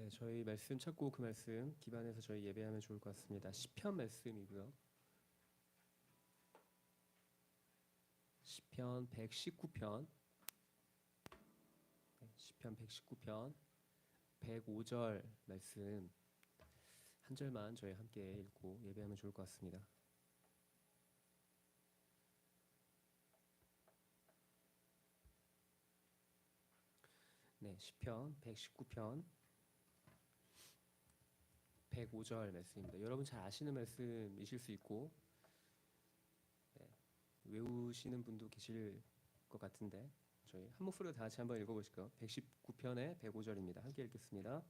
네, 저희 말씀 찾고 그 말씀 기반해서 저희 예배하면 좋을 것 같습니다. 시편 말씀이고요. 시편 119편, 시편 119편 105절 말씀 한 절만 저희 함께 읽고 예배하면 좋을 것 같습니다. 네, 시편 119편 105절 말씀입니다. 여러분 잘 아시는 말씀이실 수 있고 외우시는 분도 계실 것 같은데 저희 한 목소리로 다 같이 한번 읽어보실까요? 119편의 105절입니다. 함께 읽겠습니다.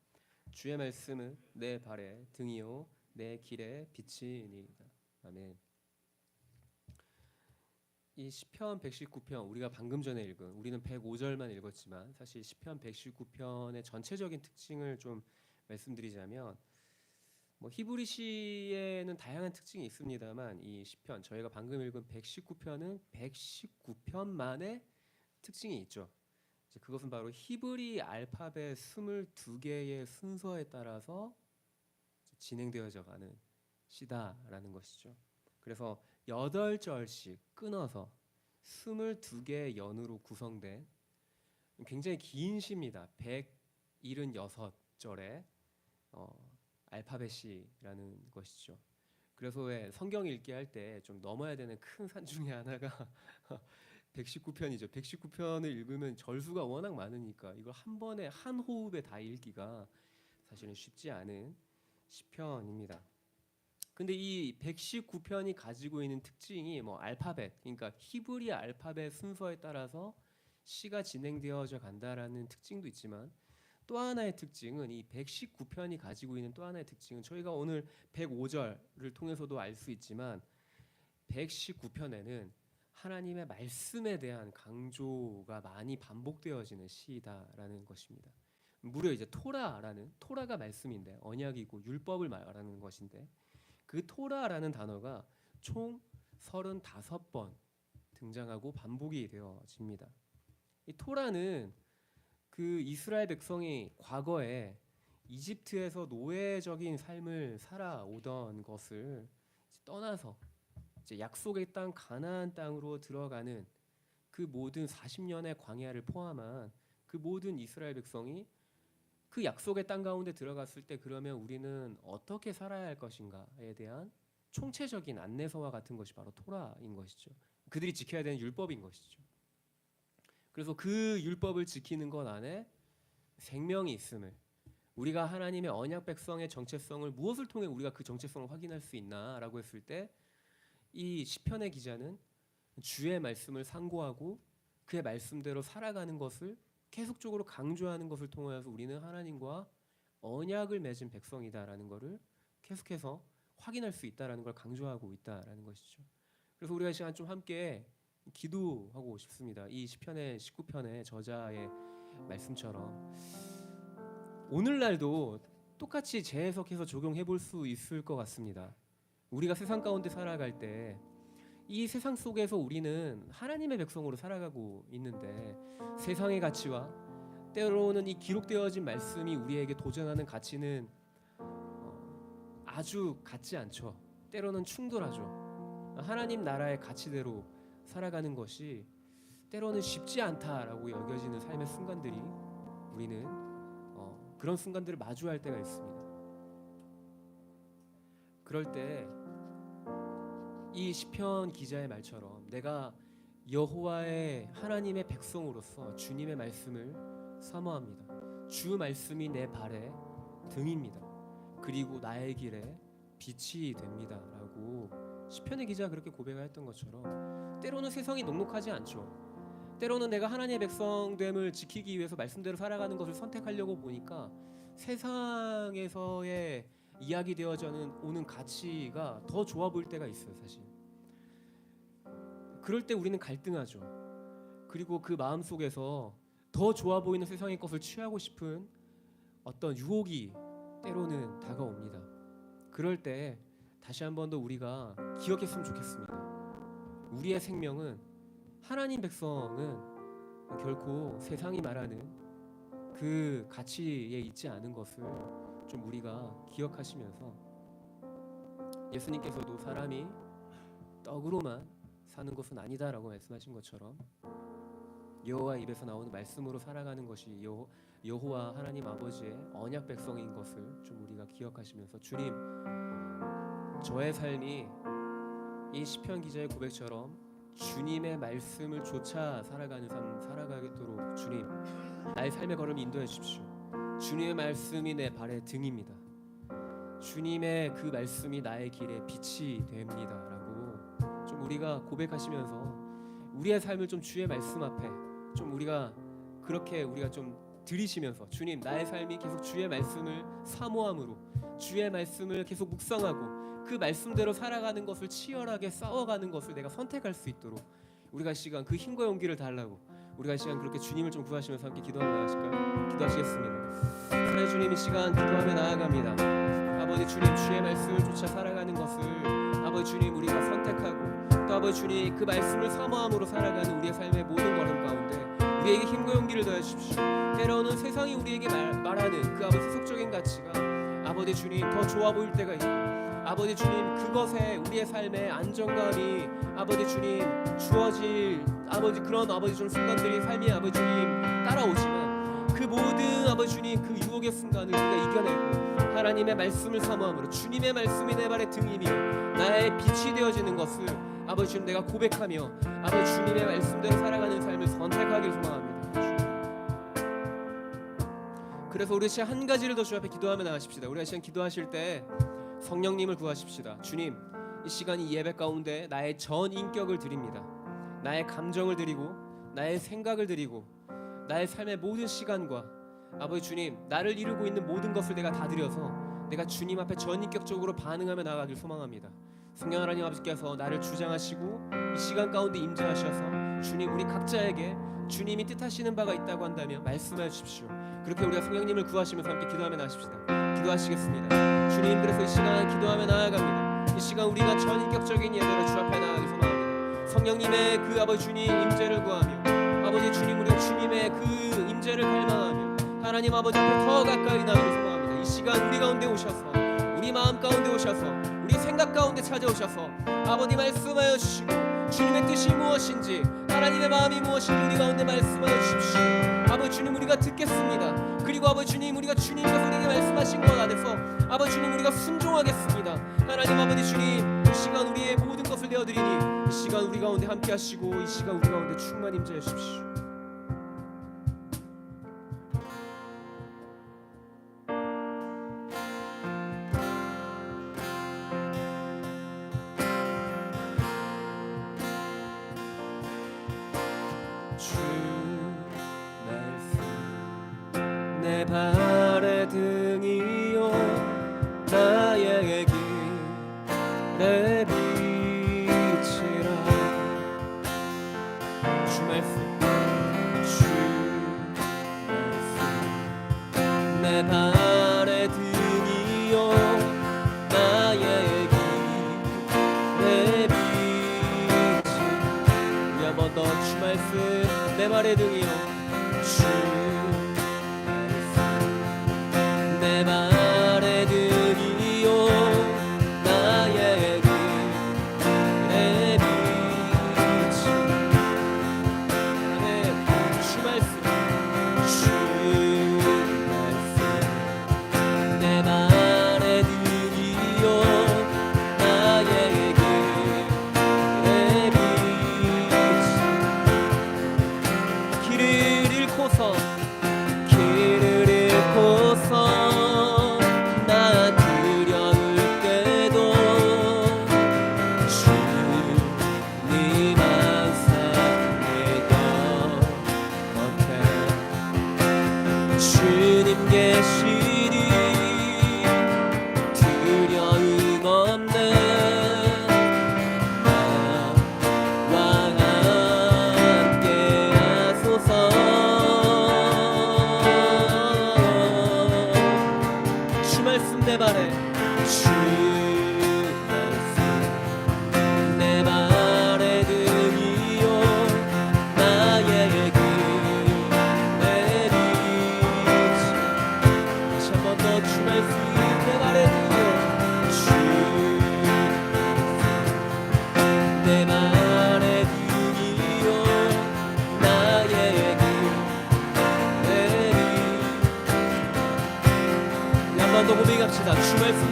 주의 말씀은 내 발에 등이요 내 길에 빛이니이다. 아멘. 이 시편 119편 우리가 방금 전에 읽은 우리는 105절만 읽었지만 사실 시편 119편의 전체적인 특징을 좀 말씀드리자면 히브리 시에는 다양한 특징이 있습니다만 이 시편 저희가 방금 읽은 119편은 119편만의 특징이 있죠. 이제 그것은 바로 히브리 알파벳 22개의 순서에 따라서 진행되어져 가는 시다라는 것이죠. 그래서 8절씩 끊어서 22개의 연으로 구성된 굉장히 긴 시입니다. 176절에 알파벳이라는 것이죠. 그래서 왜 성경 읽기 할 때 좀 넘어야 되는 큰 산 중에 하나가 119편이죠. 119편을 읽으면 절수가 워낙 많으니까 이걸 한 번에 한 호흡에 다 읽기가 사실은 쉽지 않은 시편입니다. 근데 이 119편이 가지고 있는 특징이 알파벳, 그러니까 히브리 알파벳 순서에 따라서 시가 진행되어져 간다라는 특징도 있지만 또 하나의 특징은 이 119편이 가지고 있는 또 하나의 특징은 저희가 오늘 105절을 통해서도 알 수 있지만 119편에는 하나님의 말씀에 대한 강조가 많이 반복되어지는 시다라는 것입니다. 무려 이제 토라가 말씀인데 언약이고 율법을 말하는 것인데 그 토라라는 단어가 총 35번 등장하고 반복이 되어집니다. 이 토라는 그 이스라엘 백성이 과거에 이집트에서 노예적인 삶을 살아오던 것을 떠나서 이제 약속의 땅 가나안 땅으로 들어가는 그 모든 40년의 광야를 포함한 그 모든 이스라엘 백성이 그 약속의 땅 가운데 들어갔을 때 그러면 우리는 어떻게 살아야 할 것인가에 대한 총체적인 안내서와 같은 것이 바로 토라인 것이죠. 그들이 지켜야 되는 율법인 것이죠. 그래서 그 율법을 지키는 것 안에 생명이 있음을, 우리가 하나님의 언약 백성의 정체성을 무엇을 통해 우리가 그 정체성을 확인할 수 있나라고 했을 때 이 시편의 기자는 주의 말씀을 상고하고 그의 말씀대로 살아가는 것을 계속적으로 강조하는 것을 통해서 우리는 하나님과 언약을 맺은 백성이다라는 것을 계속해서 확인할 수 있다라는 걸 강조하고 있다라는 것이죠. 그래서 우리가 이 시간 좀 함께 기도하고 싶습니다. 이 시편의 19편의 저자의 말씀처럼 오늘날도 똑같이 재해석해서 적용해 볼 수 있을 것 같습니다. 우리가 세상 가운데 살아갈 때 이 세상 속에서 우리는 하나님의 백성으로 살아가고 있는데 세상의 가치와 때로는 이 기록되어진 말씀이 우리에게 도전하는 가치는 아주 같지 않죠. 때로는 충돌하죠. 하나님 나라의 가치대로 살아가는 것이 때로는 쉽지 않다라고 여겨지는 삶의 순간들이 우리는 그런 순간들을 마주할 때가 있습니다. 그럴 때 이 시편 기자의 말처럼 내가 여호와의 하나님의 백성으로서 주님의 말씀을 사모합니다. 주 말씀이 내 발에 등입니다. 그리고 나의 길에 빛이 됩니다. 라고 시편의 기자가 그렇게 고백했던 것처럼 때로는 세상이 녹록하지 않죠. 때로는 내가 하나님의 백성됨을 지키기 위해서 말씀대로 살아가는 것을 선택하려고 보니까 세상에서의 이야기되어져 오는 가치가 더 좋아 보일 때가 있어요. 사실 그럴 때 우리는 갈등하죠. 그리고 그 마음속에서 더 좋아 보이는 세상의 것을 취하고 싶은 어떤 유혹이 때로는 다가옵니다. 그럴 때 다시 한 번 더 우리가 기억했으면 좋겠습니다. 우리의 생명은, 하나님 백성은 결코 세상이 말하는 그 가치에 있지 않은 것을 좀 우리가 기억하시면서, 예수님께서도 사람이 떡으로만 사는 것은 아니다라고 말씀하신 것처럼 여호와 입에서 나오는 말씀으로 살아가는 것이 여호와 하나님 아버지의 언약 백성인 것을 좀 우리가 기억하시면서, 주님, 저의 삶이 이 시편 기자의 고백처럼 주님의 말씀을 좇아 살아가는 삶 살아가겠도록 주님, 나의 삶의 걸음 인도해 주십시오. 주님의 말씀이 내 발의 등입니다. 주님의 그 말씀이 나의 길에 빛이 됩니다라고 좀 우리가 고백하시면서 우리의 삶을 좀 주의 말씀 앞에 좀 우리가 그렇게 우리가 좀 들이시면서, 주님, 나의 삶이 계속 주의 말씀을 사모함으로 주의 말씀을 계속 묵상하고 그 말씀대로 살아가는 것을, 치열하게 싸워가는 것을 내가 선택할 수 있도록 우리가 이 시간 그 힘과 용기를 달라고 우리가 이 시간 그렇게 주님을 좀 구하시면서 함께 기도하며 나아가실까요? 기도하시겠습니다. 그래 주님, 이 시간 기도하며 나아갑니다. 아버지 주님, 주의 말씀을 쫓아 살아가는 것을 아버지 주님 우리가 선택하고, 또 아버지 주님 그 말씀을 사모함으로 살아가는 우리의 삶의 모든 걸음 가운데 우리에게 힘과 용기를 더해 주십시오. 때로는 세상이 우리에게 말하는 그 아버지 세속적인 가치가 아버지 주님 더 좋아 보일 때가 있고, 아버지 주님 그것에 우리의 삶의 안정감이 아버지 주님 주어질 아버지 그런 아버지 좀 순간들이 삶이 아버지 주님 따라오지만, 그 모든 아버지 주님 그 유혹의 순간을 우리가 이겨내고 하나님의 말씀을 사모함으로 주님의 말씀이 내 발의 등이며 나의 빛이 되어지는 것을 아버지 주님 내가 고백하며 아버지 주님의 말씀대로 살아가는 삶을 선택하길 소망합니다. 그래서 우리 시간 한 가지를 더 주 앞에 기도하며 나가십시다. 우리가 시간 기도하실 때 성령님을 구하십시다. 주님, 이 시간 이 예배 가운데 나의 전 인격을 드립니다. 나의 감정을 드리고 나의 생각을 드리고 나의 삶의 모든 시간과 아버지 주님 나를 이루고 있는 모든 것을 내가 다 드려서 내가 주님 앞에 전인격적으로 반응하며 나가길 소망합니다. 성령 하나님 아버지께서 나를 주장하시고 이 시간 가운데 임재하셔서 주님 우리 각자에게 주님이 뜻하시는 바가 있다고 한다면 말씀해 주십시오. 그렇게 우리가 성령님을 구하시면서 함께 기도하며 나가십시다. 기도하시겠습니다. 주님, 그래서 이 시간 기도하며 나아갑니다. 이 시간 우리가 전인격적인 예배로 주 앞에 나아가길 소망합니다. 성령님의 그 아버지 주님 임재를 구하며 아버지 주님 우리가 주님의 그 임재를 갈망하며 하나님 아버지 앞에 더 가까이 나아가길 소망합니다. 이 시간 우리 가운데 오셔서 우리 마음 가운데 오셔서 우리 생각 가운데 찾아오셔서 아버지 말씀하여 주시고 주님의 뜻이 무엇인지 하나님의 마음이 무엇인지 우리 가운데 말씀하여 주십시오. 아버지 주님 우리가 듣겠습니다. 그리고 아버지 주님 우리가 주님께서 우리에게 말씀하신 것 안에서 아버지 주님 우리가 순종하겠습니다. 하나님 아버지 주님 이 시간 우리의 모든 것을 내어드리니 이 시간 우리 가운데 함께 하시고 이 시간 우리 가운데 충만 임재해 주십시오. 내 발의 등이요 나의 길의 빛이라. 주 말씀 내 발의 등이요 나의 길의 빛이라. 우리 한 번 더 주 말씀 내 발의 등이요 내 발의 등이요 나의 길의 빛이. 주 말씀 내 발의 등이요 나의 길의 빛이. 길을 잃고서 주님 계시니 두려움 없네. 나와 함께 하소서. 주 말씀 내 발에 주 말씀 내 발에 등이요 나의 길의 빛.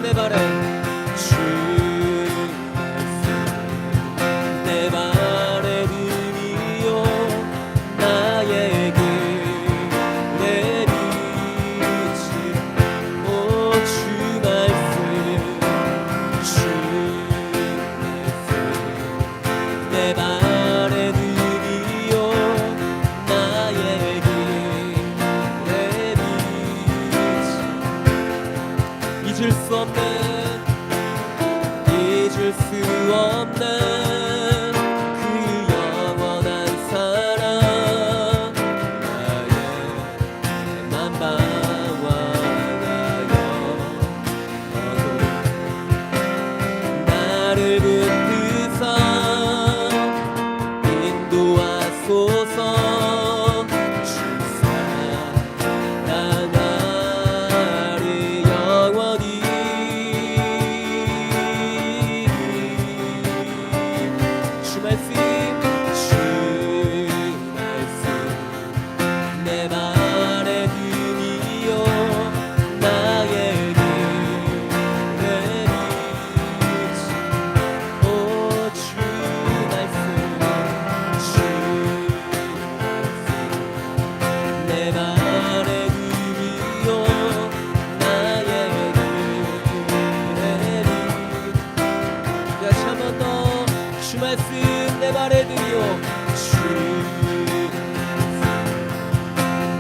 내 발에 주 말씀 내 발에 등이요 나의 길 내 빛이 오 주 말씀 주 말씀 내 발에 등이요 나의 길 내 빛이 잊을 수 없는 그 영원한 사랑 나의 만방와 나를 붙드사 인도하소서 주 사랑 나를 영원히 주 말씀 내 발에 등이요 나의 길 내 빛이 오 주 말씀 내 발에 등이요 나의 길 내 빛 다시 한 번 더 주 말씀 내 발에 등이요 주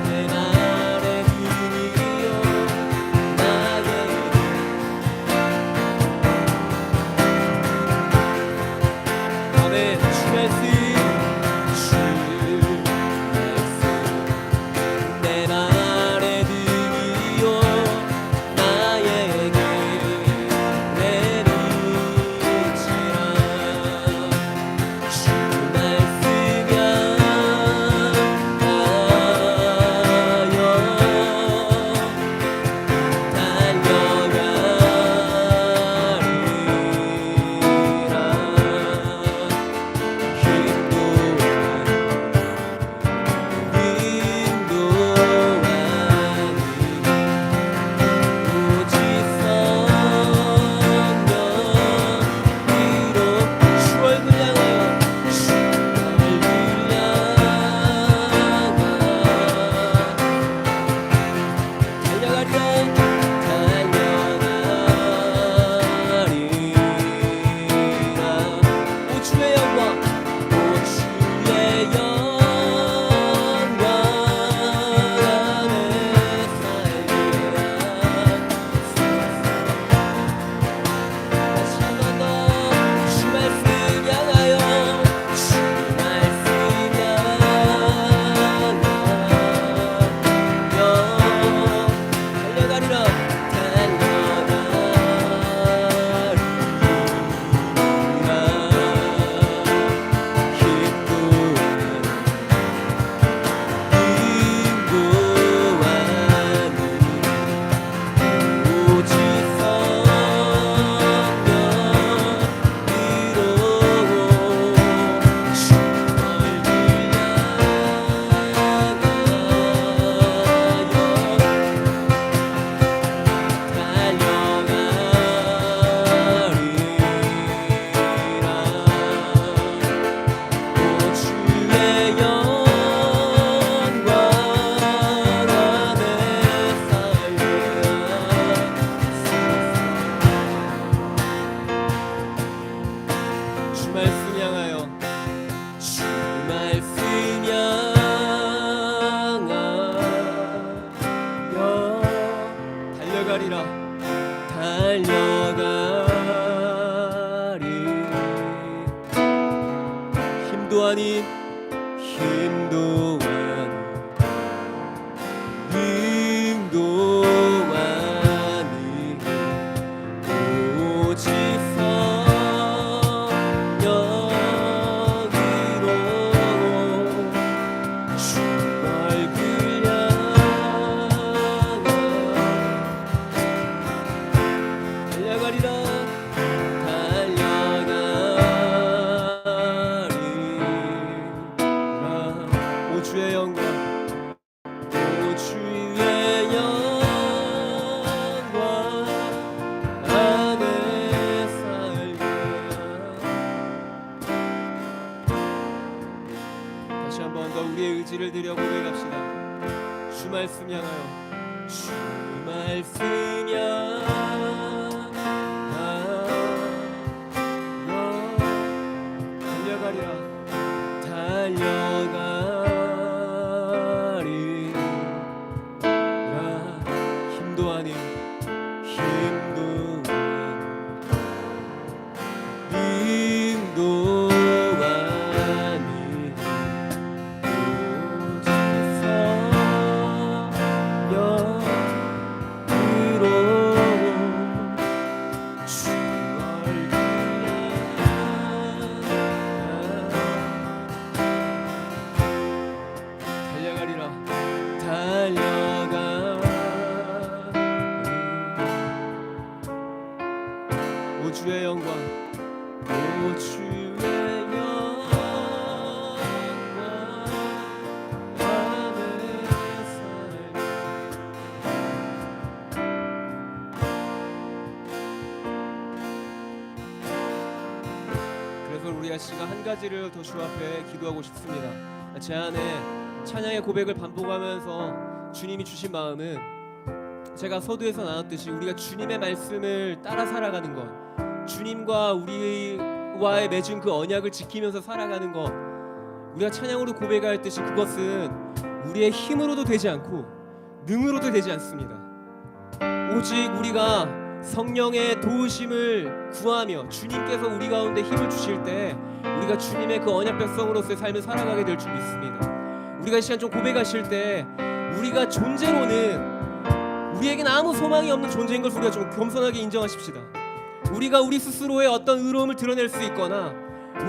내 발에 등이요 나의 아멘 주 말씀 내 발에 등이요 나의 길 내 빛이라 주 말씀이야 힘도 아닌 힘도 아닌 능도 아닌 오직 성령으로 주 얼굴 향하여 달려가리라 주의 영광 오 주의 영광 아 한 번 더 우리의 의지를 드려 고백합시다. 주 말씀 향하여, 주 말씀 향하여 달려가리라, 달려가리라. 힘도 아닌 힘도 능도 아닌 주의 영광, 오 주의 영광 나의 삶. 그래서 우리 아씨가 한 가지를 더 주 앞에 기도하고 싶습니다. 제 안에 찬양의 고백을 반복하면서 주님이 주신 마음은, 제가 서두에서 나눴듯이 우리가 주님의 말씀을 따라 살아가는 것, 주님과 우리와의 맺은 그 언약을 지키면서 살아가는 것, 우리가 찬양으로 고백할 듯이 그것은 우리의 힘으로도 되지 않고 능으로도 되지 않습니다. 오직 우리가 성령의 도우심을 구하며 주님께서 우리 가운데 힘을 주실 때 우리가 주님의 그 언약 백성으로서의 삶을 살아가게 될 줄 믿습니다. 우리가 이 시간 좀 고백하실 때 우리가 존재로는 우리에겐 아무 소망이 없는 존재인 것을 우리가 좀 겸손하게 인정하십시다. 우리가 우리 스스로의 어떤 의로움을 드러낼 수 있거나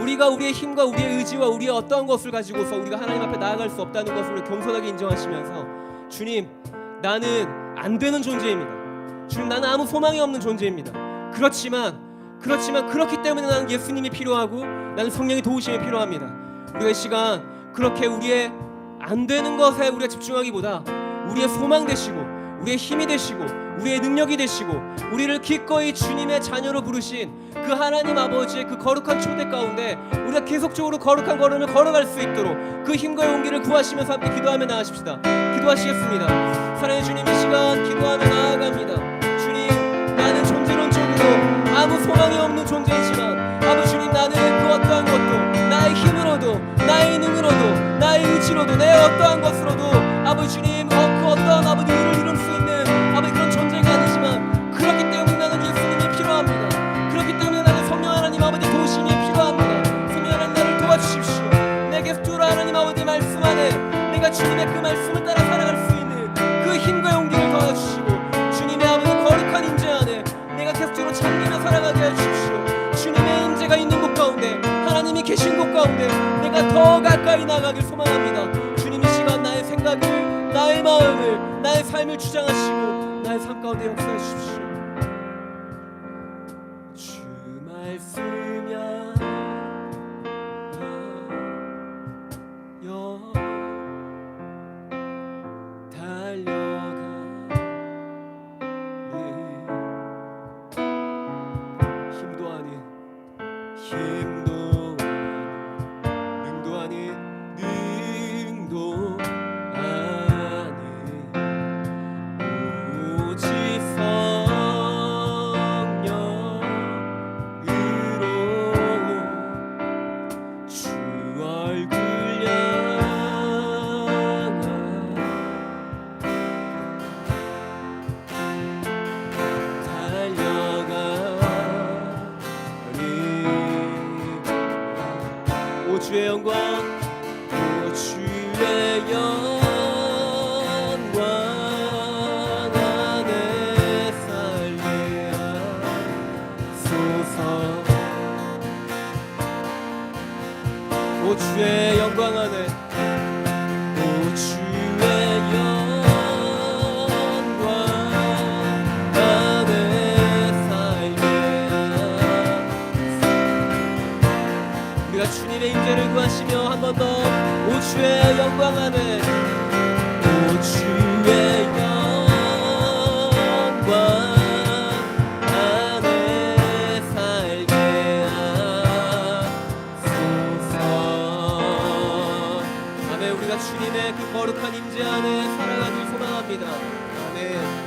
우리가 우리의 힘과 우리의 의지와 우리의 어떠한 것을 가지고서 우리가 하나님 앞에 나아갈 수 없다는 것을 겸손하게 인정하시면서, 주님, 나는 안 되는 존재입니다. 주님, 나는 아무 소망이 없는 존재입니다. 그렇지만 그렇기 때문에 나는 예수님이 필요하고 나는 성령의 도우심이 필요합니다. 우리가 이 시간 그렇게 우리의 안 되는 것에 우리가 집중하기보다 우리의 소망 되시고 우리의 힘이 되시고 우리의 능력이 되시고 우리를 기꺼이 주님의 자녀로 부르신 그 하나님 아버지의 그 거룩한 초대 가운데 우리가 계속적으로 거룩한 걸음을 걸어갈 수 있도록 그 힘과 용기를 구하시면서 함께 기도하며 나아가십시다. 기도하시겠습니다. 사랑의 주님, 이 시간 기도하며 나아갑니다. 주님, 나는 존재론적으로 아무 소망이 없는 존재이지만 아버지 주님, 나는 그 어떠한 것도 나의 힘으로도 나의 능으로도 나의 의지로도 내 어떠한 것으로도 아버지 주님 그 어떠한 아버지 일을 이룰 수 있는 아버지 그런 존재가 아니지만, 그렇기 때문에 나는 예수님이 필요합니다. 그렇기 때문에 나는 성령 하나님 아버지 도우심이 필요합니다. 성령 하나님 나를 도와주십시오. 내게 주라 하나님 아버지 말씀 안에 내가 주님의 그 말씀을 따라 살아갈 수 있는 그 힘과 용기를 더해주시고 주님의 아버지 거룩한 임재 안에 내가 계속적으로 잠기며 살아가게 해주십시오. 주님의 임재가 있는 곳 가운데 하나님이 계신 곳 가운데 내가 더 가까이 나가길 소망합니다. 주님, 이 시간 나의 생각을, 나의 마음을, 나의 삶을 주장하시고 나의 삶 가운데 역사해 주십시오. 주 말씀이야 달려가 힘도 아닌 능도 아닌 능도 아닌 오직 성령으로 주 얼굴 향하여 오 주의 영광, 오 주의 영광 안에 살게 하소서. 오 주의 영광 안에, 오 주의 영광 안에 살게 하소서. 우리가 주님의 임재를 구하시며 한 번 더, 오 주의 영광 안에, 오 주의 영광 안에 살게 하소서. 아멘. 아멘. 우리가 주님의 그 거룩한 임재 안에 살아가길 소망합니다. 아멘.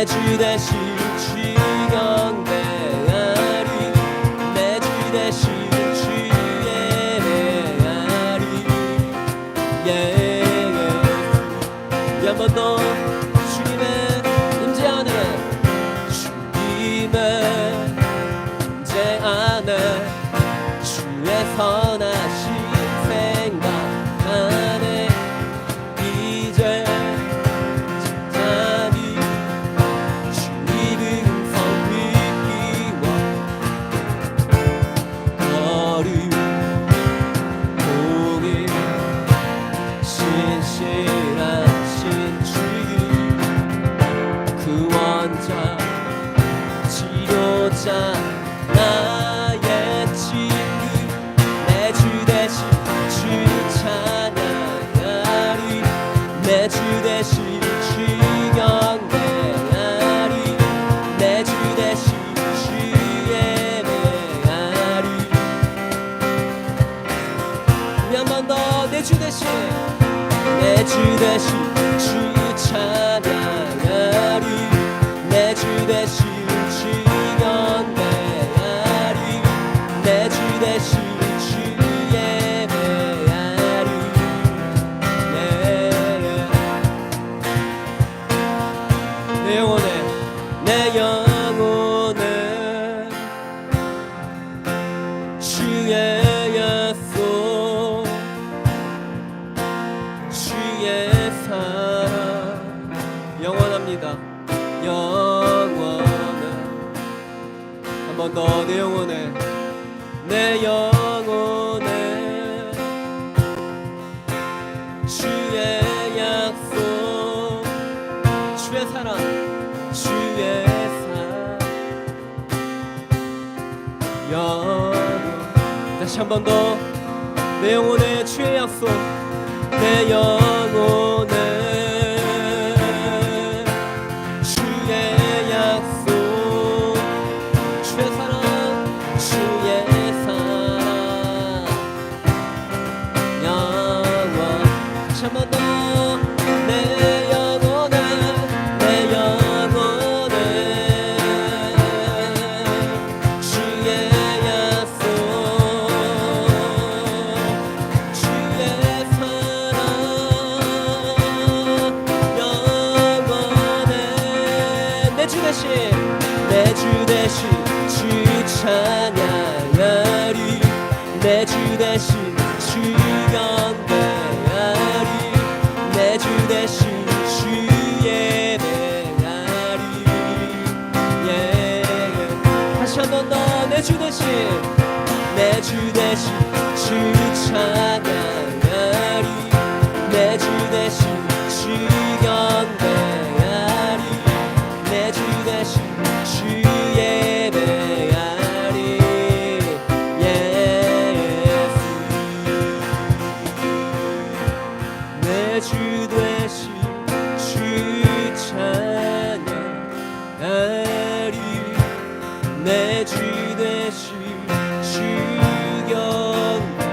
주 대신 주 경배하리 내 주 대신 주 예배하리 한 번 더 주님의 임재 안에 주님의 임재 안에 주의 선하신 생각 안에 이제 나의 친구 내 주 대신 주 찬양하리 내 주 대신 주 경배하리 내 주 대신 주 예배하리 우리 한 번 더 내 주 대신 내 주 대신 주 찬양하리 내 주 대신 내 주 대신 주 예배하리 내 영혼에 주의 약속 주의 사랑 영원합니다. 영원해 한 번 더 내 영혼에 내 영혼에 주의 약속 주의 사랑 주의 사랑 영원 다시 한 번 더 내 영혼에 주의 약속 내 영혼에 주의 약속 주의 사랑 주의 한 번 더 내 영혼에 내 영혼에 주의 약속 주의 사랑 영원해 내 주 대신 주 찬양하리 내 주 대신 주 경배하리 내 주 대신 주 예배하리 다시 한 번 더 내 주 대신 주 찬양하리 내 주 대신 주 경배하리 내 주 대신 주 예배하리 내 주 대신 주 찬양하리 내 주 대신 주 경배하리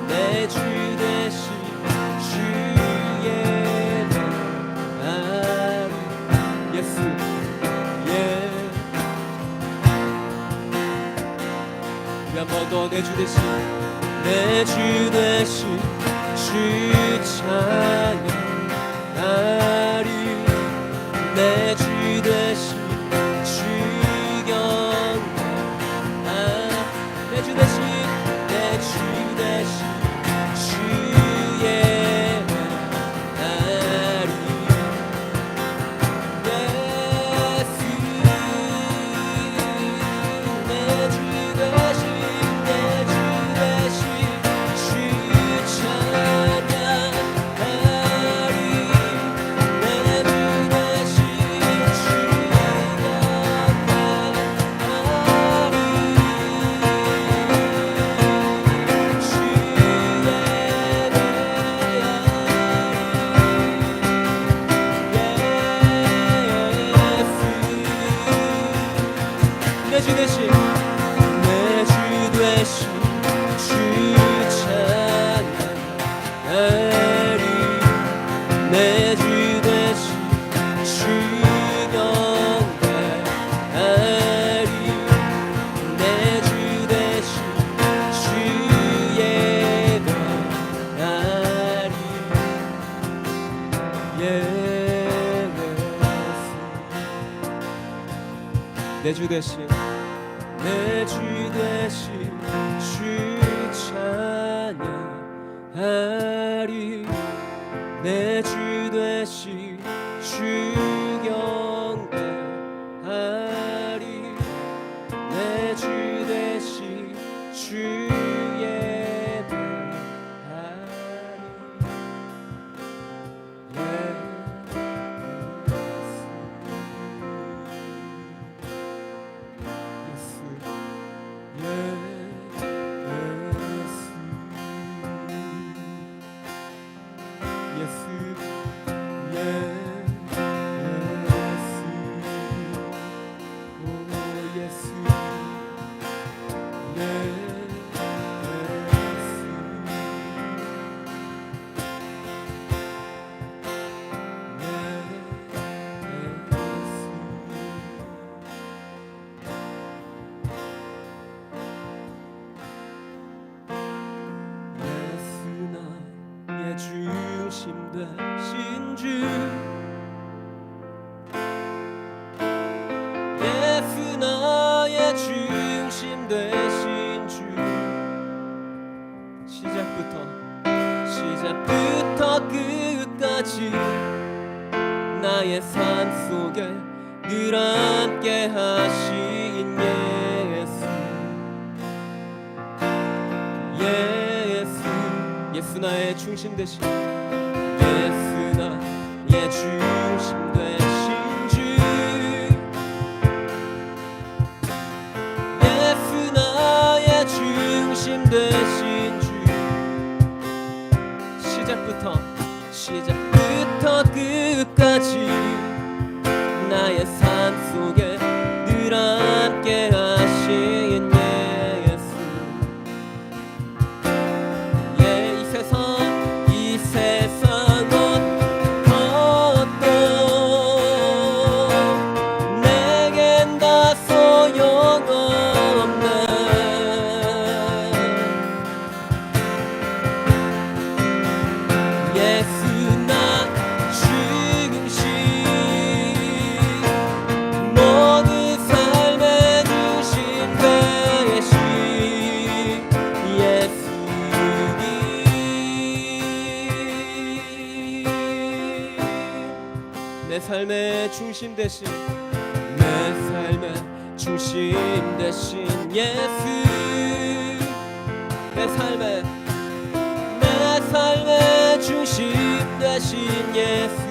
내 주 대신 주 예배하리 예수 우리 한 번 더 내 주 대신 주 찬양하리 내 주 대신 주 되신 내 주 되신 주 찬양하리 내 주 되신 주 경배하리 내 주 되신 주 예배하리 내 주 되신 내 주 되신 주 찬양하리 내 주 되신 주 경배하리 내 주 되신 주 중심 되신 주 예수 나의 중심 되신 주 시작부터 끝까지 나의 삶 속에 늘 함께 하신 예수 나의 중심 되신 예수 나의 중심 되신 주 예수 나의 중심 되신 주 시작부터 끝까지 나의 삶 속에 늘 함께 하신 이 세상 어떤 내겐 다 소용없네 예수 나 중심 모든 삶의 중심 되신 내 삶의 중심 되신 예수 내 삶의 중심 되신 예수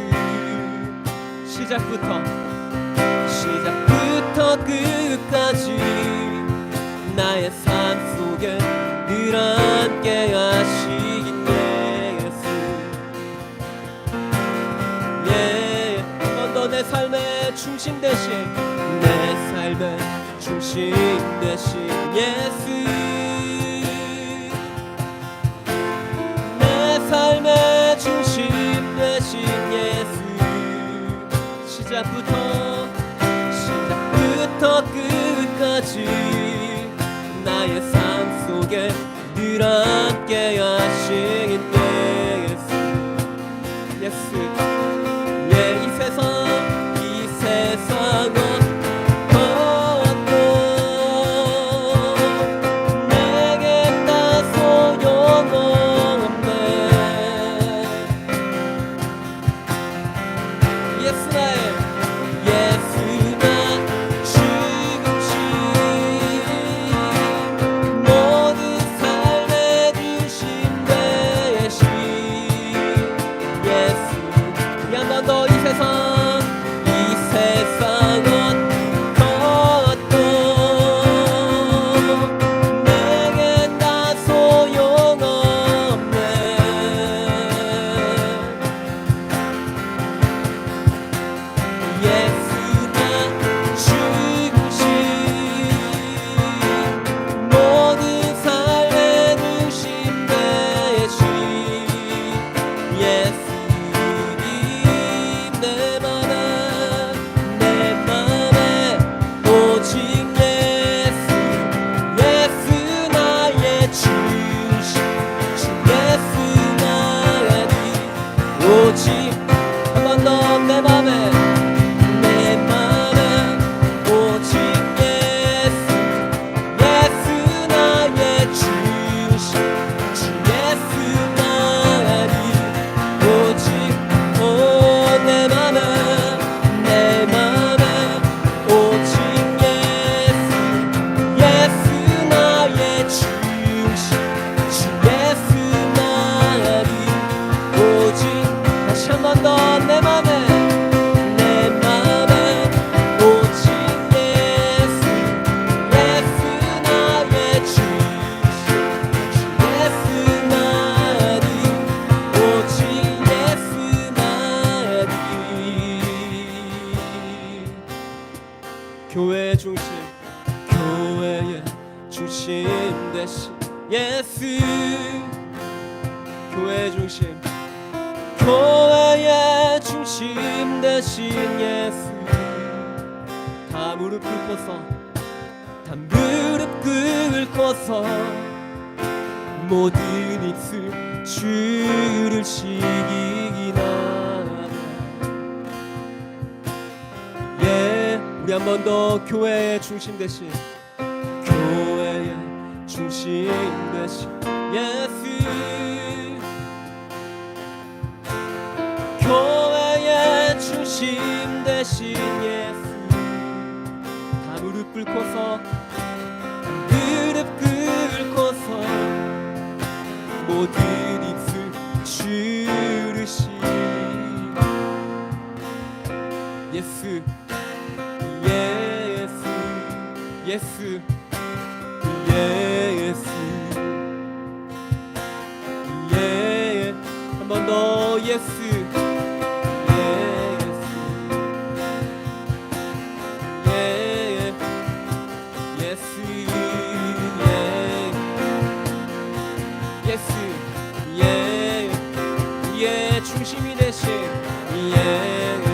시작부터 끝까지 나의 삶 속에 늘 함께 하신 내 삶의 중심 되신 예수 내 삶의 중심 되신 예수 시작부터 끝까지 나의 삶 속에 늘 함께 하신 예수 이 세상 어떤 내겐 다 소용없네 예수 나 중심 모든 삶의 중심 교회의 중심, 교회의 중심 되신 예수, 교회의 중심, 교회의 중심 되신 예수. 다 무릎 꿇고서, 다 무릎 꿇고서 모든 입술 주를 시기나. 우리 한 번 더 교회의 중심 되신, 교회의 중심 되신 예수, 교회의 중심 되신 예수. 다 무릎 꿇고서, 무릎 꿇고서 모든 입술 주를 시기. 예수, 예수, 예수, 예. 한 번 더 예수, 예수, 예. 예수, 예. 예수, 예. 우리의 중심이 되신 예수.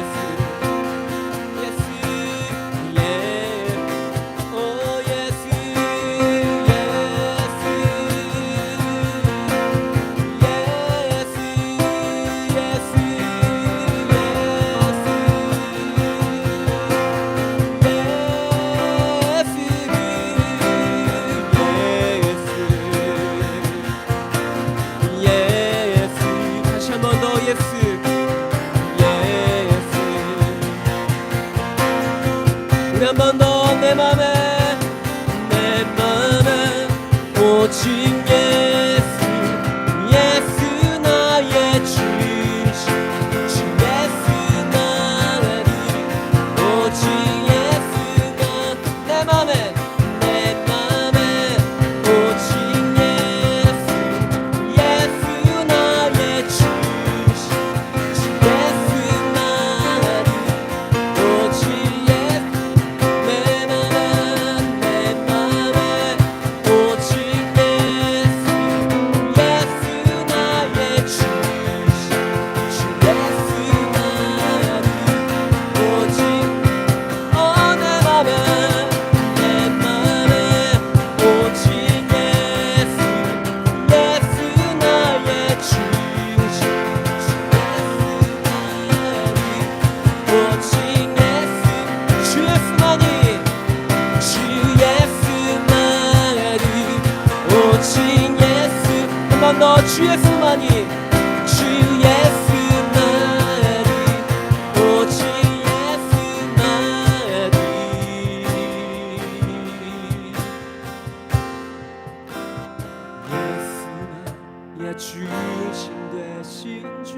한 번 더 내 맘에, 내 맘에 오직 예수, 예수 나의 중심, 주 예수 나의 오직 예수가 내 맘에, 내 맘에 오직 예수, 예수 나의 중심, 주 예수 나의 오직 너 주 예수만이, 주 예수만이, 오직 예수만이. 예수 나의 중심 되신 주,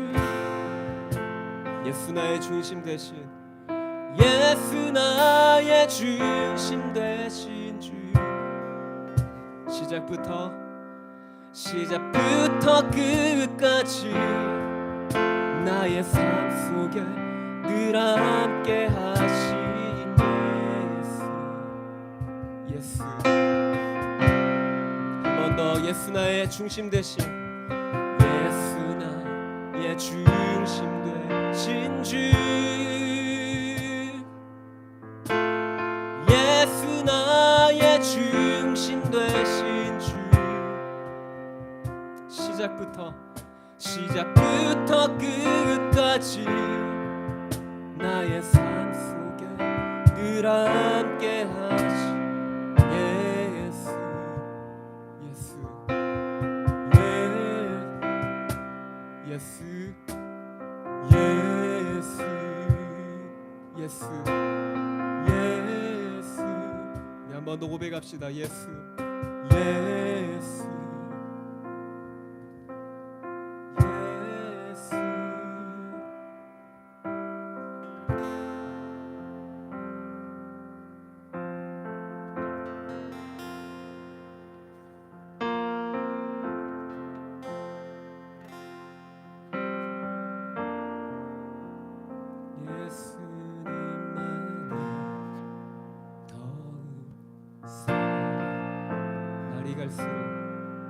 예수 나의 중심 되신, 예수 나의 중심 되신 주. 시작부터 끝까지 나의 삶 속에 늘 함께 하신 예수. 한 번 더 예수 나의 중심 되신, 예수 나의 중심 되신 주, 예수 나의 중심 되신 주. 시작부터 끝까지 나의 삶 속에 늘 함께 하신 예수, 예수, 예수, 예수, 예수, 예수. 한 번 더 고백합시다. 예수, 예수.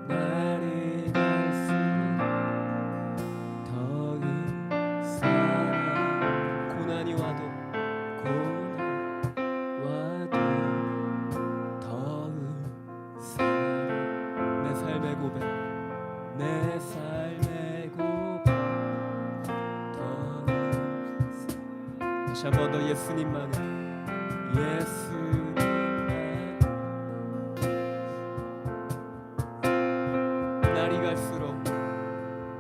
날이 갈수록 더욱 사랑 고난이 와도 더욱 사랑 내 삶의 고백 내 삶의 고백 더욱 사랑 다시 한 번 더 예수님만을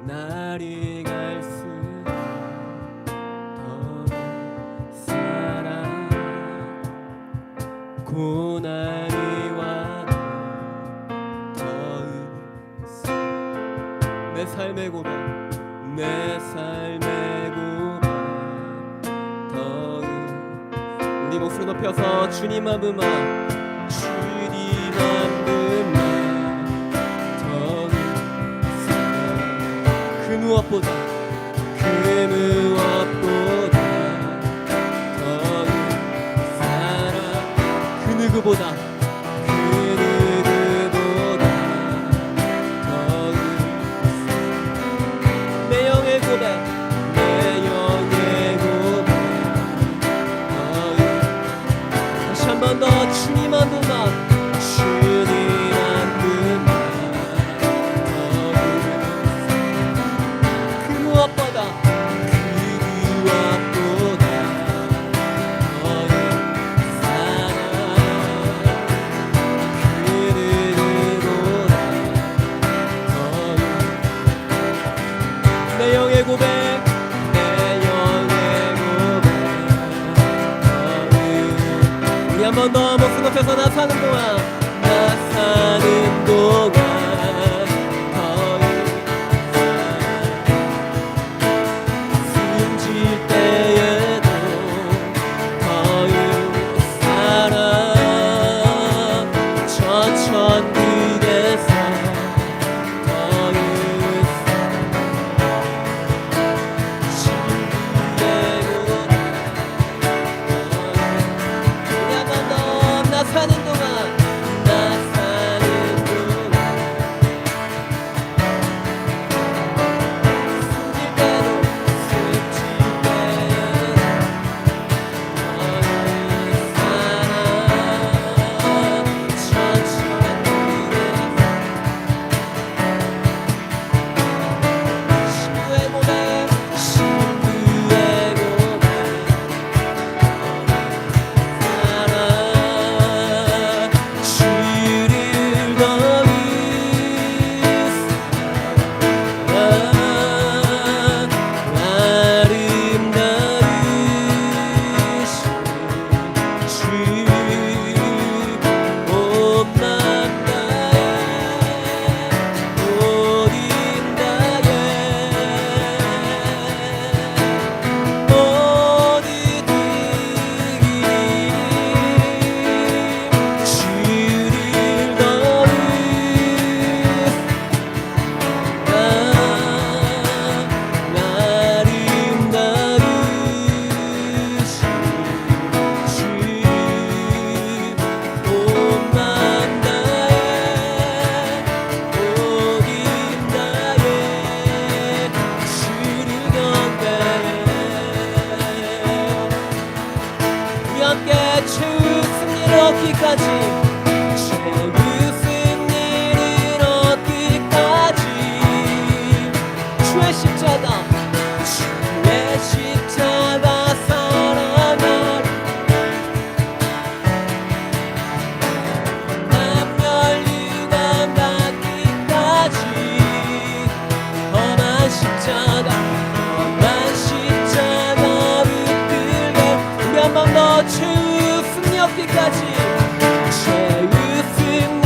날이 갈수록 더욱 사랑 고난이 와도 더욱 사랑 내 삶의 고백 내 삶의 고백 더욱 우리 목소리 높여서 주님 한 분만 주님 한 분만 더욱 사랑 그 무엇보다 더욱 사랑 그 누구보다 더욱 내 영의 고백 다시 한 번 더 주님 한 분만 그 무엇보다 더욱 사랑 그 누구보다 더욱 내 영의 고백 우리 한 번 더 목소리 높여서 나 사는 동안 숨질 때에도 더욱 사랑 저 천국에서 더욱 사는 동안 얻기까지 최후 승리를 얻기까지 주의 십자가 사랑하리 남멸 유감 닿기까지 험한 십자가 붙들게 우리 한 번 더 최후 승리 얻기까지 최후 승리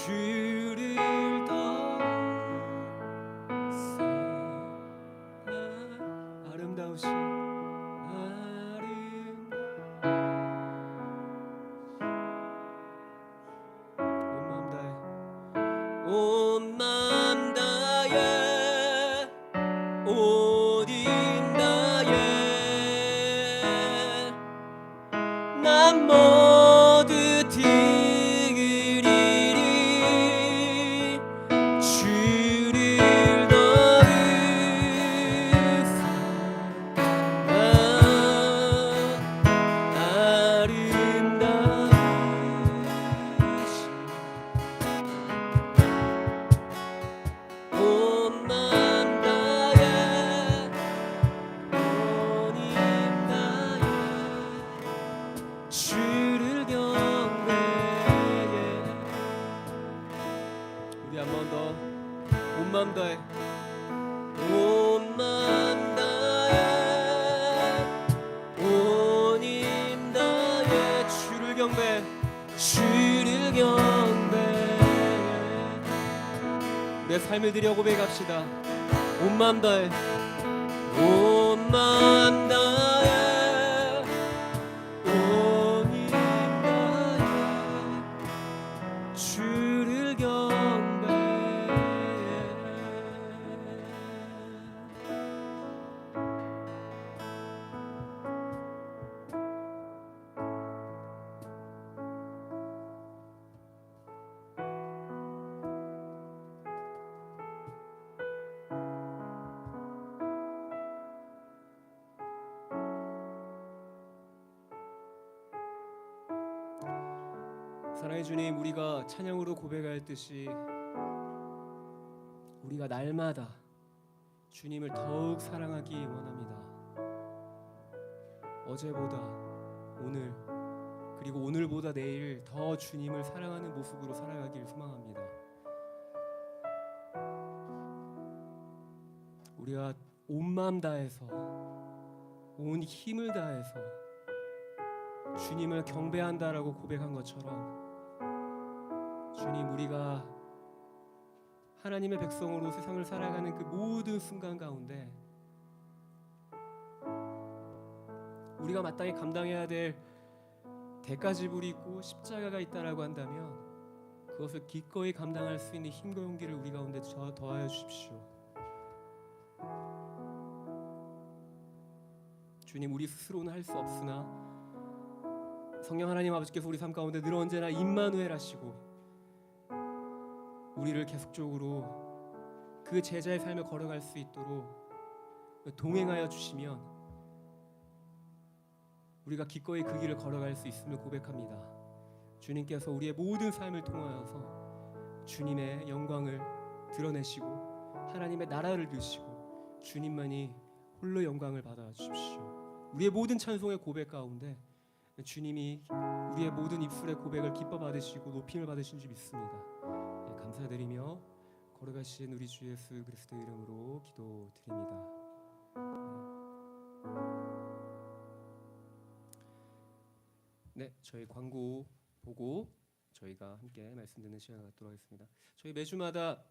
주를 더 아름다우신 온 마음 다해 온 힘 다해 난 모두 드리리 주를 더 온 마음 다해 온 힘 다해 주를 경배해. 우리 한 번 더 온 마음 다해 온 마음 다해 온 힘 다해 주를 경배해 주를 경배해. 내 삶을 드려 고백합시다. 온 마음 다해 온 마음 다해 온 힘 다해 주를 경배해. 사랑의 주님, 우리가 찬양으로 고백할 듯이 우리가 날마다 주님을 더욱 사랑하기 원합니다. 어제보다 오늘 그리고 오늘보다 내일 더 주님을 사랑하는 모습으로 살아가길 소망합니다. 우리가 온 마음 다해서 온 힘을 다해서 주님을 경배한다라고 고백한 것처럼 주님, 우리가 하나님의 백성으로 세상을 살아가는 그 모든 순간 가운데 우리가 마땅히 감당해야 될 대가 지불이 있고 십자가가 있다라고 한다면 그것을 기꺼이 감당할 수 있는 힘과 용기를 우리 가운데 더하여 주십시오. 주님, 우리 스스로는 할 수 없으나 성령 하나님 아버지께서 우리 삶 가운데 늘 언제나 임마누엘 하시고 우리를 계속적으로 그 제자의 삶을 걸어갈 수 있도록 동행하여 주시면 우리가 기꺼이 그 길을 걸어갈 수 있음을 고백합니다. 주님께서 우리의 모든 삶을 통하여서 주님의 영광을 드러내시고 하나님의 나라를 이루시고 주님만이 홀로 영광을 받아 주십시오. 우리의 모든 찬송의 고백 가운데 주님이 우리의 모든 입술의 고백을 기뻐 받으시고 높임을 받으신 줄 믿습니다. 감사드리며 걸어가신 우리 주 예수 그리스도의 이름으로 기도드립니다. 네, 저희 광고 보고 저희가 함께 말씀 듣는 시간을 갖도록 하겠습니다. 저희 매주마다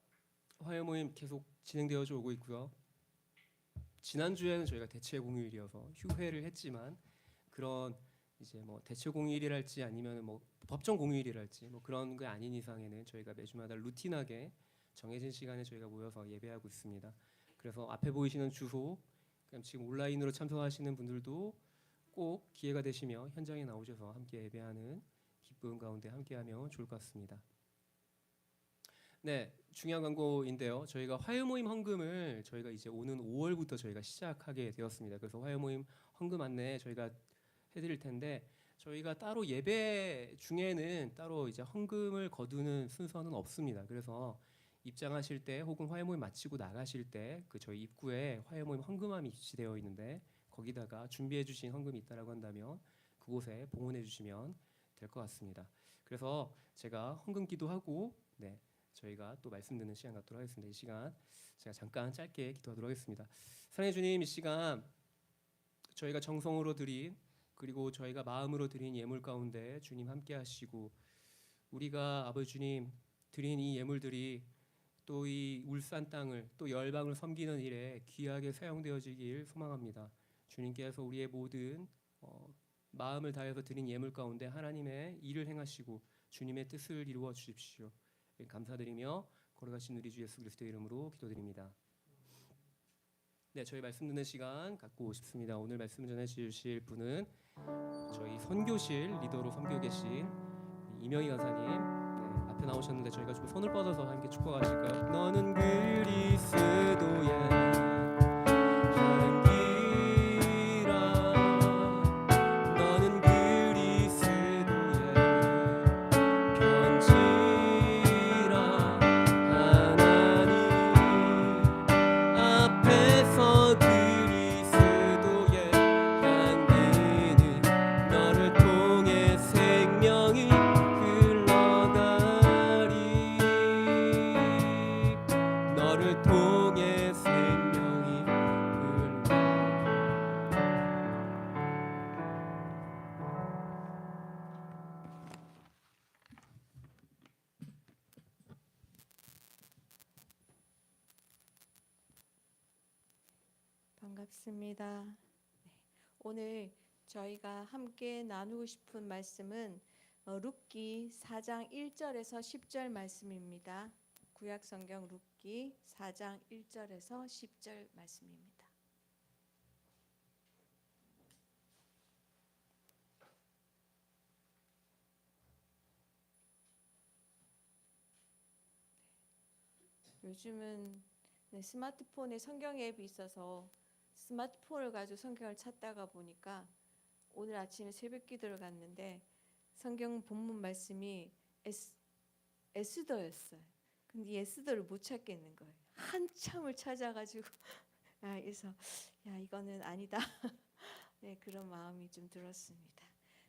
화요 모임 계속 진행되어져 오고 있고요. 지난주에는 저희가 대체 공휴일이어서 휴회를 했지만 그런 이제 뭐 대체 공휴일이랄지 아니면 뭐 법정 공휴일이랄지 뭐 그런 게 아닌 이상에는 저희가 매주마다 루틴하게 정해진 시간에 저희가 모여서 예배하고 있습니다. 그래서 앞에 보이시는 주소, 그럼 지금 온라인으로 참석하시는 분들도 꼭 기회가 되시면 현장에 나오셔서 함께 예배하는 기쁨 가운데 함께하면 좋을 것 같습니다. 네, 중요한 광고인데요. 저희가 화요 모임 헌금을 저희가 이제 오는 5월부터 저희가 시작하게 되었습니다. 그래서 화요 모임 헌금 안내 저희가 해드릴 텐데 저희가 따로 예배 중에는 따로 이제 헌금을 거두는 순서는 없습니다. 그래서 입장하실 때 혹은 화요 모임 마치고 나가실 때 그 저희 입구에 화요 모임 헌금함이 비치되어 있는데 거기다가 준비해 주신 헌금이 있다라고 한다면 그곳에 봉헌해 주시면 될 것 같습니다. 그래서 제가 헌금 기도하고 네, 저희가 또 말씀 듣는 시간 갖도록 하겠습니다. 이 시간 제가 잠깐 짧게 기도하도록 하겠습니다. 사랑의 주님, 이 시간 저희가 정성으로 드린 그리고 저희가 마음으로 드린 예물 가운데 주님 함께 하시고 우리가 아버지 주님 드린 이 예물들이 또 이 울산 땅을 또 열방을 섬기는 일에 귀하게 사용되어지길 소망합니다. 주님께서 우리의 모든 마음을 다해서 드린 예물 가운데 하나님의 일을 행하시고 주님의 뜻을 이루어 주십시오. 감사드리며 걸어가신 우리 주 예수 그리스도의 이름으로 기도드립니다. 네, 저희 말씀 듣는 시간 갖고 싶습니다. 오늘 말씀 전해 주실 분은 저희 선교실 리더로 섬기고 계신 이명희 간사님. 네, 앞에 나오셨는데 저희가 좀 손을 뻗어서 함께 축복하실까요? 너는 그리스도야 향기라 너는 그리스도야 편지라 하나님 앞에서 그리스도의 향기는 너를 통해 생명이 흘러가리 너를 통해 생명이 반갑습니다. 네, 오늘 저희가 함께 나누고 싶은 말씀은 룻기 4장 1절에서 10절 말씀입니다. 구약 성경 룻기 4장 1절에서 10절 말씀입니다. 요즘은 스마트폰에 성경 앱이 있어서 스마트폰을 가지고 성경을 찾다가 보니까 오늘 아침에 새벽 기도를 갔는데 성경 본문 말씀이 에스더였어요. 근데 에스더를 못 찾겠는 거예요. 한참을 찾아가지고 그래서 이거는 아니다. 네, 그런 마음이 좀 들었습니다.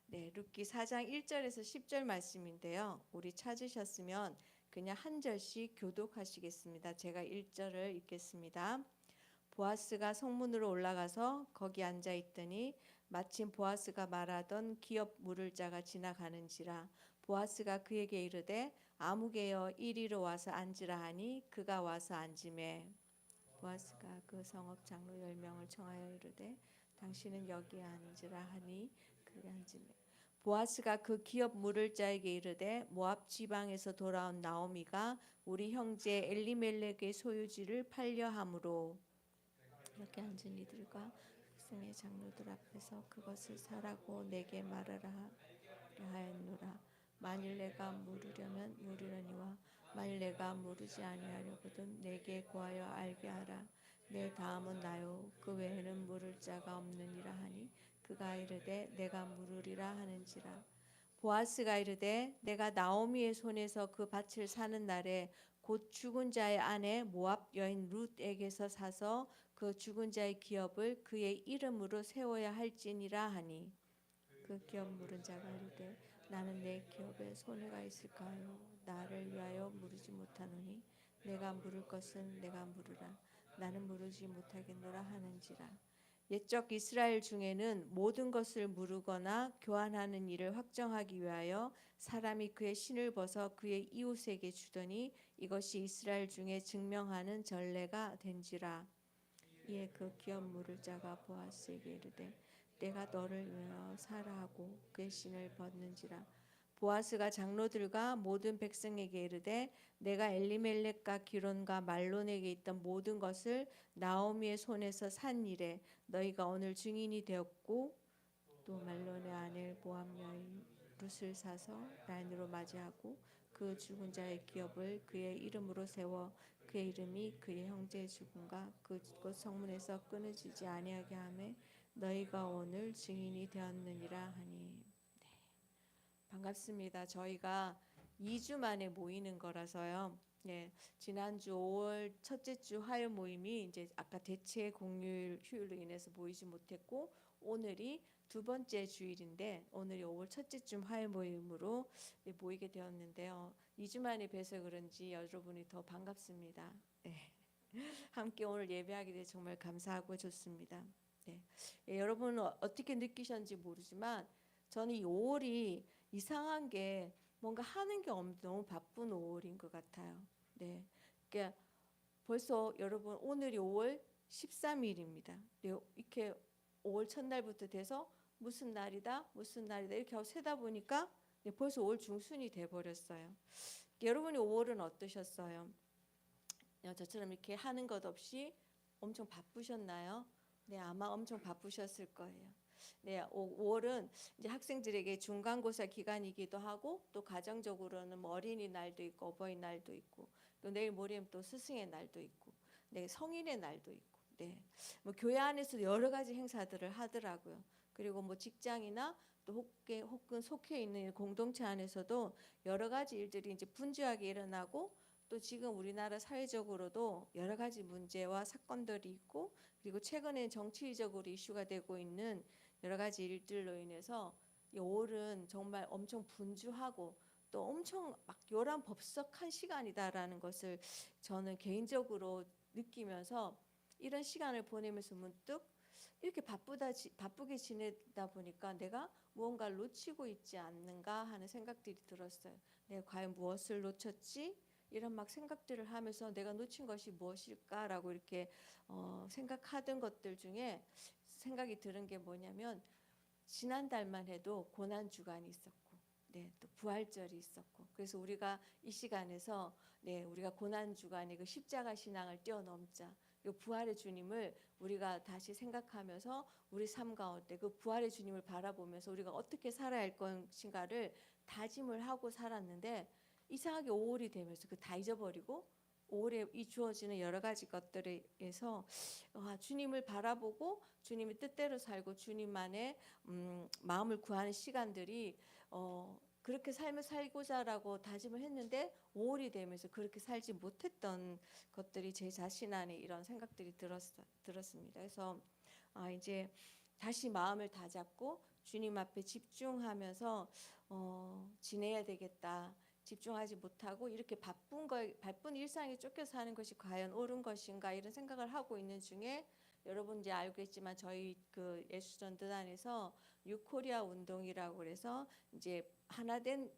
네, 룻기 4장 1절에서 10절 말씀인데요. 우리 찾으셨으면 그냥 한 절씩 교독하시겠습니다. 제가 1절을 읽겠습니다. 보아스가 성문으로 올라가서 거기 앉아 있더니 마침 보아스가 말하던 기업 물을 자가 지나가는지라 보아스가 그에게 이르되 아무개여 이리로 와서 앉으라 하니 그가 와서 앉으매 보아스가 그 성읍 장로 10명을 청하여 이르되 당신은 여기에 앉으라 하니 그가 앉으매 보아스가 그 기업 물을 자에게 이르되 모압 지방에서 돌아온 나오미가 우리 형제 엘리멜렉의 소유지를 팔려 함으로 여기 앉은 이들과 백성의 장로들 앞에서 그것을 사라고 내게 말하라 하였노라. 만일 내가 물으려면 물으려니와 만일 내가 물으지 아니하려거든 내게 구하여 알게 하라. 내 다음은 나요 그 외에는 물을 자가 없느니라 하니 그가 이르되 내가 물으리라 하는지라. 보아스가 이르되 내가 나오미의 손에서 그 밭을 사는 날에 곧 죽은 자의 아내 모압 여인 룻에게서 사서 그 죽은 자의 기업을 그의 이름으로 세워야 할지니라 하니 그 기업 물은 자가 이르되 나는 내 기업에 손해가 있을까요? 나를 위하여 물으지 못하노니 내가 물을 것은 내가 물으라. 나는 물으지 못하겠노라 하는지라. 옛적 이스라엘 중에는 모든 것을 물으거나 교환하는 일을 확정하기 위하여 사람이 그의 신을 벗어 그의 이웃에게 주더니 이것이 이스라엘 중에 증명하는 전례가 된지라. 이에 그 기업 물을 자가 보아스에게 이르되 내가 너를 위하여 사라 하고 그의 신을 벗는지라. 보아스가 장로들과 모든 백성에게 이르되 내가 엘리멜렉과 기론과 말론에게 있던 모든 것을 나오미의 손에서 산 일에 너희가 오늘 증인이 되었고 또 말론의 아내 모압 여인 룻을 사서 라인으로 맞이하고 그 죽은 자의 기업을 그의 이름으로 세워 그의 이름이 그의 형제의 죽음과 그곳 성문에서 끊어지지 아니하게 하매 너희가 오늘 증인이 되었느니라 하니. 네, 반갑습니다. 저희가 2주 만에 모이는 거라서요. 네, 지난주 5월 첫째 주 화요 모임이 이제 아까 대체 공휴일 휴일로 인해서 모이지 못했고 오늘이 두 번째 주일인데 오늘이 5월 첫째 주 화요 모임으로 모이게 되었는데요. 2주 만에 뵈서 그런지 여러분이 더 반갑습니다. 네. 함께 오늘 예배하게 돼 정말 감사하고 좋습니다. 네. 여러분은 어떻게 느끼셨는지 모르지만 저는 이 5월이 이상한 게 뭔가 하는 게 없는 너무 바쁜 5월인 것 같아요. 네, 그러니까 벌써 여러분 오늘이 5월 13일입니다. 네, 이렇게 5월 첫날부터 돼서 무슨 날이다, 무슨 날이다 이렇게 하고 세다 보니까 네, 벌써 5월 중순이 돼 버렸어요. 여러분이 5월은 어떠셨어요? 저처럼 이렇게 하는 것 없이 엄청 바쁘셨나요? 네, 아마 엄청 바쁘셨을 거예요. 네, 5월은 이제 학생들에게 중간고사 기간이기도 하고 또 가정적으로는 뭐 어린이날도 있고 어버이날도 있고 또 내일 모레면 또 스승의 날도 있고 네, 성인의 날도 있고 네, 뭐 교회 안에서 여러 가지 행사들을 하더라고요. 그리고 뭐 직장이나 또 혹은 속해 있는 공동체 안에서도 여러 가지 일들이 이제 분주하게 일어나고 또 지금 우리나라 사회적으로도 여러 가지 문제와 사건들이 있고 그리고 최근에 정치적으로 이슈가 되고 있는 여러 가지 일들로 인해서 이 5월은 정말 엄청 분주하고 또 엄청 막 요란법석한 시간이다라는 것을 저는 개인적으로 느끼면서 이런 시간을 보내면서 문득 이렇게 바쁘게 지내다 보니까 내가 무언가를 놓치고 있지 않는가 하는 생각들이 들었어요. 내가 과연 무엇을 놓쳤지? 이런 막 생각들을 하면서 내가 놓친 것이 무엇일까라고 이렇게 생각하던 것들 중에 생각이 드는 게 뭐냐면 지난달만 해도 고난 주간이 있었고, 네, 또 부활절이 있었고, 그래서 우리가 이 시간에서 네, 우리가 고난 주간의 그 십자가 신앙을 뛰어넘자. 이 부활의 주님을 우리가 다시 생각하면서 우리 삶 가운데 그 부활의 주님을 바라보면서 우리가 어떻게 살아야 할 것인가를 다짐을 하고 살았는데 이상하게 5월이 되면서 그 다 잊어버리고 5월에 이 주어지는 여러 가지 것들에서 주님을 바라보고 주님의 뜻대로 살고 주님만의 마음을 구하는 시간들이 그렇게 삶을 살고자라고 다짐을 했는데 5월이 되면서 그렇게 살지 못했던 것들이 제 자신 안에 이런 생각들이 들었습니다. 그래서 이제 다시 마음을 다잡고 주님 앞에 집중하면서 지내야 되겠다. 집중하지 못하고 이렇게 바쁜 일상에 쫓겨 사는 것이 과연 옳은 것인가 이런 생각을 하고 있는 중에 여러분 이제 알겠지만 저희 그 예수전도단에서 뉴코리아 운동이라고 그래서 이제 하나된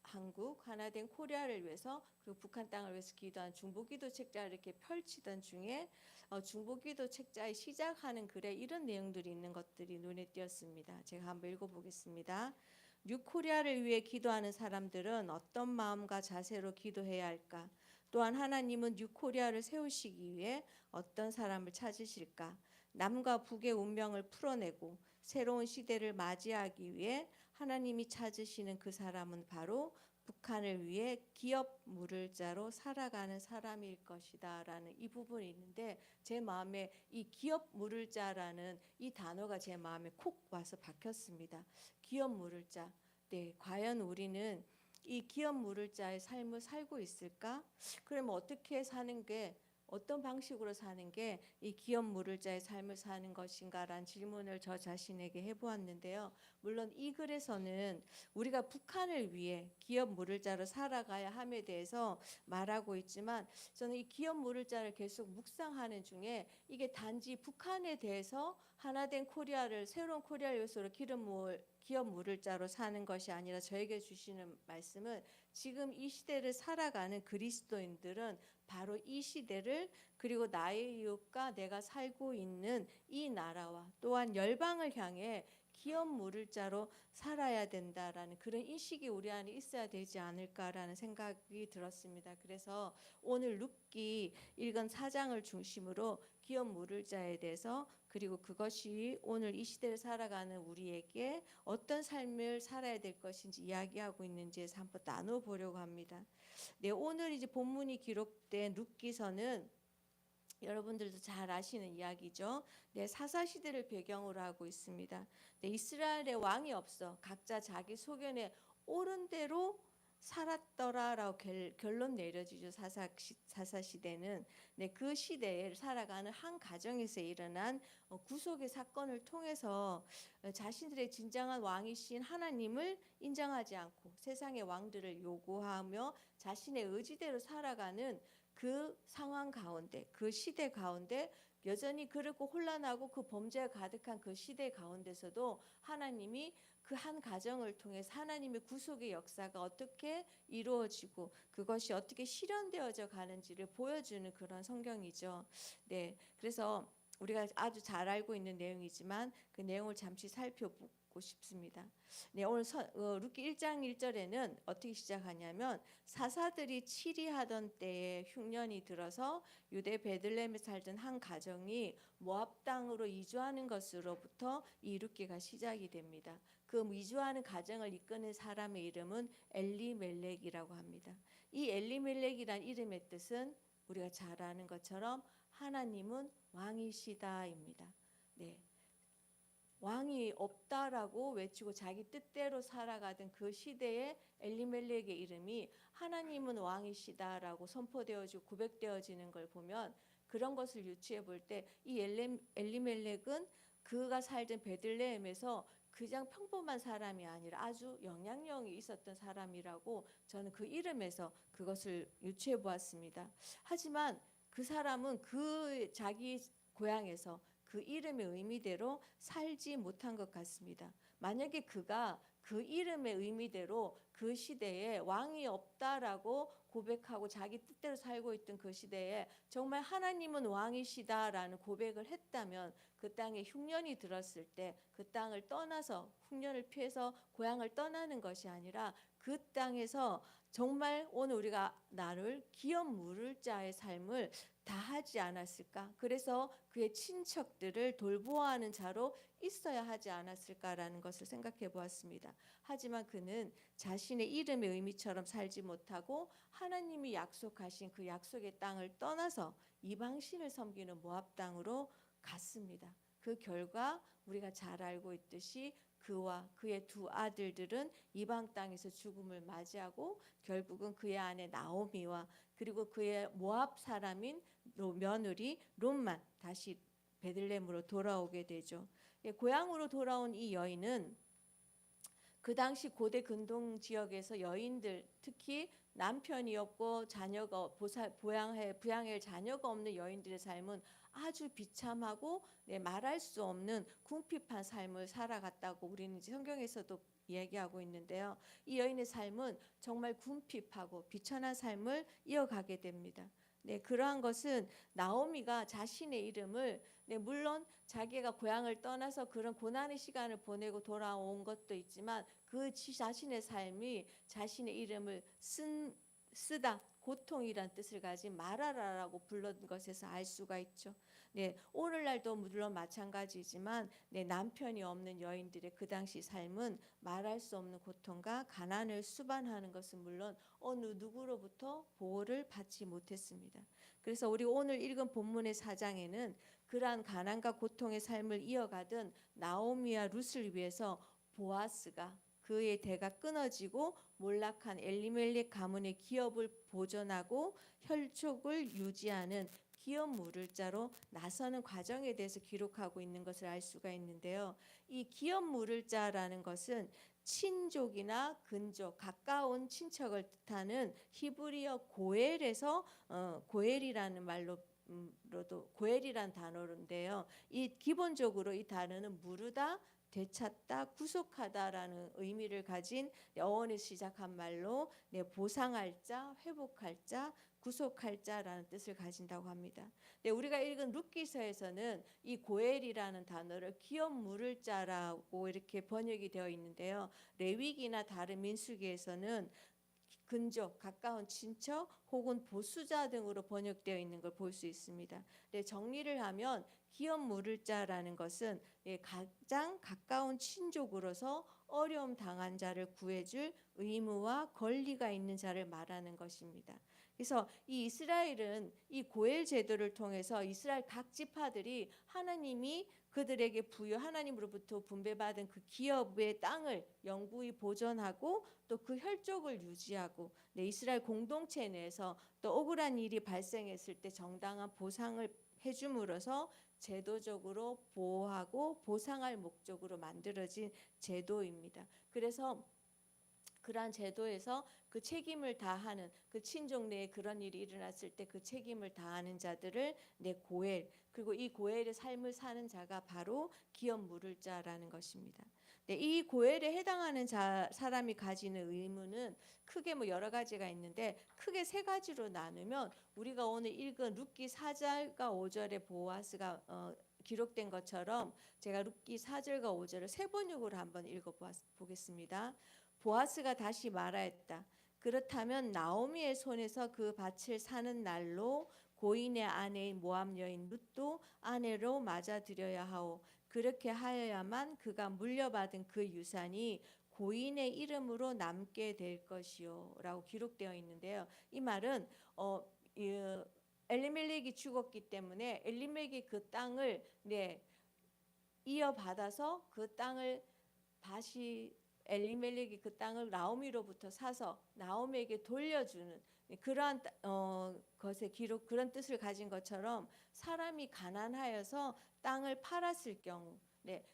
한국, 하나된 코리아를 위해서 그리고 북한 땅을 위해서 기도한 중보기도 책자를 이렇게 펼치던 중에 중보기도 책자에 시작하는 글에 이런 내용들이 있는 것들이 눈에 띄었습니다. 제가 한번 읽어보겠습니다. 뉴코리아를 위해 기도하는 사람들은 어떤 마음과 자세로 기도해야 할까? 또한 하나님은 뉴코리아를 세우시기 위해 어떤 사람을 찾으실까? 남과 북의 운명을 풀어내고 새로운 시대를 맞이하기 위해 하나님이 찾으시는 그 사람은 바로 북한을 위해 기업 물을 자로 살아가는 사람일 것이다 라는 이 부분이 있는데 제 마음에 이 기업 물을 자라는 이 단어가 제 마음에 콕 와서 박혔습니다. 기업 물을 자. 네, 과연 우리는 이 기업 물을 자의 삶을 살고 있을까? 그러면 어떻게 사는 게 어떤 방식으로 사는 게 이 기업 물을 자의 삶을 사는 것인가라는 질문을 저 자신에게 해보았는데요. 물론 이 글에서는 우리가 북한을 위해 기업 물을 자로 살아가야 함에 대해서 말하고 있지만 저는 이 기업 물을 자를 계속 묵상하는 중에 이게 단지 북한에 대해서 하나된 코리아를 새로운 코리아를 요소로 기업 물을 자로 사는 것이 아니라 저에게 주시는 말씀은 지금 이 시대를 살아가는 그리스도인들은 바로 이 시대를 그리고 나의 이웃과 내가 살고 있는 이 나라와 또한 열방을 향해 기업 물을 자로 살아야 된다라는 그런 인식이 우리 안에 있어야 되지 않을까라는 생각이 들었습니다. 그래서 오늘 룻기 읽은 4장을 중심으로 기업 물을 자에 대해서 그리고 그것이 오늘 이 시대를 살아가는 우리에게 어떤 삶을 살아야 될 것인지 이야기하고 있는지에서 한번 나눠보려고 합니다. 네, 오늘 이제 본문이 기록된 룻기서는 여러분들도 잘 아시는 이야기죠. 네, 사사 시대를 배경으로 하고 있습니다. 네, 이스라엘의 왕이 없어 각자 자기 소견에 옳은 대로 살았더라라고 결론 내려지죠. 사사 시대는 네, 그 시대에 살아가는 한 가정에서 일어난 구속의 사건을 통해서 자신들의 진정한 왕이신 하나님을 인정하지 않고 세상의 왕들을 요구하며 자신의 의지대로 살아가는 그 상황 가운데 그 시대 가운데 여전히 그렇고 혼란하고 그 범죄가 가득한 그 시대 가운데서도 하나님이 그 한 가정을 통해서 하나님의 구속의 역사가 어떻게 이루어지고 그것이 어떻게 실현되어져 가는지를 보여주는 그런 성경이죠. 네, 그래서 우리가 아주 잘 알고 있는 내용이지만 그 내용을 잠시 살펴보고 싶습니다. 네, 오늘 룻기 1장 1절에는 어떻게 시작하냐면 사사들이 치리하던 때에 흉년이 들어서 유대 베들레헴에 살던 한 가정이 모압 땅으로 이주하는 것으로부터 이 룻기가 시작이 됩니다. 그 이주하는 가정을 이끄는 사람의 이름은 엘리멜렉이라고 합니다. 이 엘리멜렉이란 이름의 뜻은 우리가 잘 아는 것처럼 하나님은 왕이시다입니다. 네. 왕이 없다라고 외치고 자기 뜻대로 살아가던 그 시대에 엘리멜렉의 이름이 하나님은 왕이시다라고 선포되어지고 고백되어지는 걸 보면 그런 것을 유추해 볼 때 이 엘리멜렉은 그가 살던 베들레헴에서 그냥 평범한 사람이 아니라 아주 영향력이 있었던 사람이라고 저는 그 이름에서 그것을 유추해 보았습니다. 하지만 그 사람은 그 자기 고향에서 그 이름의 의미대로 살지 못한 것 같습니다. 만약에 그가 그 이름의 의미대로 그 시대에 왕이 없다라고 고백하고 자기 뜻대로 살고 있던 그 시대에 정말 하나님은 왕이시다라는 고백을 했다면 그 땅에 흉년이 들었을 때 그 땅을 떠나서 흉년을 피해서 고향을 떠나는 것이 아니라 그 땅에서 정말 오늘 우리가 나를 기업 물을 자의 삶을 다 하지 않았을까? 그래서 그의 친척들을 돌보아하는 자로 있어야 하지 않았을까라는 것을 생각해 보았습니다. 하지만 그는 자신의 이름의 의미처럼 살지 못하고 하나님이 약속하신 그 약속의 땅을 떠나서 이방신을 섬기는 모압 땅으로 갔습니다. 그 결과 우리가 잘 알고 있듯이 그와 그의 두 아들들은 이방 땅에서 죽음을 맞이하고 결국은 그의 아내 나오미와 그리고 그의 모압 사람인 며느리 롯만 다시 베들레헴으로 돌아오게 되죠. 고향으로 돌아온 이 여인은 그 당시 고대 근동 지역에서 여인들 특히 남편이 없고 자녀가 부양할 자녀가 없는 여인들의 삶은 아주 비참하고 말할 수 없는 궁핍한 삶을 살아갔다고 우리는 성경에서도 얘기하고 있는데요. 이 여인의 삶은 정말 궁핍하고 비천한 삶을 이어가게 됩니다. 네, 그러한 것은 나오미가 자신의 이름을 물론 자기가 고향을 떠나서 그런 고난의 시간을 보내고 돌아온 것도 있지만 그 자신의 삶이 자신의 이름을 쓰다 고통이란 뜻을 가진 마라라라고 불렀던 것에서 알 수가 있죠. 네, 오늘날도 물론 마찬가지지만 남편이 없는 여인들의 그 당시 삶은 말할 수 없는 고통과 가난을 수반하는 것은 물론 어느 누구로부터 보호를 받지 못했습니다. 그래서 우리 오늘 읽은 본문의 4장에는 그러한 가난과 고통의 삶을 이어가던 나오미와 룻을 위해서 보아스가 그의 대가 끊어지고 몰락한 엘리멜렉 가문의 기업을 보존하고 혈족을 유지하는 기업 물을 자로 나서는 과정에 대해서 기록하고 있는 것을 알 수가 있는데요. 이 기업 물을 자라는 것은 친족이나 근족, 가까운 친척을 뜻하는 히브리어 고엘에서 고엘이라는 말로도 고엘이란 단어인데요. 이 기본적으로 이 단어는 물으다, 되찾다, 구속하다라는 의미를 가진 어원에서 시작한 말로 보상할 자, 회복할 자, 구속할 자라는 뜻을 가진다고 합니다. 우리가 읽은 룻기서에서는 이 고엘이라는 단어를 기업 물을 자라고 이렇게 번역이 되어 있는데요. 레위기나 다른 민수기에서는 근족, 가까운 친척 혹은 보수자 등으로 번역되어 있는 걸 볼 수 있습니다. 정리를 하면 기업 물을 자라는 것은 가장 가까운 친족으로서 어려움 당한 자를 구해줄 의무와 권리가 있는 자를 말하는 것입니다. 그래서 이 이스라엘은 이 고엘 제도를 통해서 이스라엘 각 지파들이 하나님이 그들에게 하나님으로부터 분배받은 그 기업의 땅을 영구히 보존하고 또 그 혈족을 유지하고 이스라엘 공동체 내에서 또 억울한 일이 발생했을 때 정당한 보상을 해줌으로써 제도적으로 보호하고 보상할 목적으로 만들어진 제도입니다. 그래서 그러한 제도에서 그 책임을 다하는 그 친족 내에 그런 일이 일어났을 때 그 책임을 다하는 자들을 고엘, 그리고 이 고엘의 삶을 사는 자가 바로 기업 물을 자라는 것입니다. 이 고엘에 해당하는 사람이 가지는 의무는 크게 여러 가지가 있는데 크게 세 가지로 나누면 우리가 오늘 읽은 룻기 4절과 5절의 보아스가 기록된 것처럼 제가 룻기 4절과 5절을 세 번역으로 한번 읽어보겠습니다. 보아스가 다시 말하였다. 그렇다면 나오미의 손에서 그 밭을 사는 날로 고인의 아내인 모압 여인 룻도 아내로 맞아들여야 하오. 그렇게 하여야만 그가 물려받은 그 유산이 고인의 이름으로 남게 될 것이요 라고 기록되어 있는데요. 이 말은 엘리멜렉이 죽었기 때문에 엘리멜렉이 그 땅을 이어받아서 그 땅을 다시 엘리멜렉이 그 땅을 나오미로부터 사서 나오미에게 돌려주는 그러한 것의 기록, 그런 뜻을 가진 것처럼 사람이 가난하여서 땅을 팔았을 경우,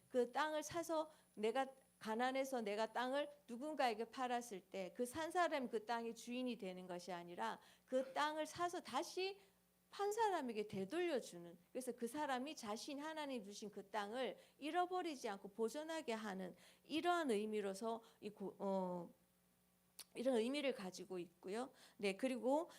그 땅을 사서 내가 가난해서 내가 땅을 누군가에게 팔았을 때 그 산 사람이 그 땅의 주인이 되는 것이 아니라 그 땅을 사서 다시 판 사람에게 되돌려주는, 그래서 그 사람이 자신 하나님 주신 그 땅을 잃어버리지 않고 보존하게 하는 이러한 의미로서 이런 의미를 가지고 있고요. 그리고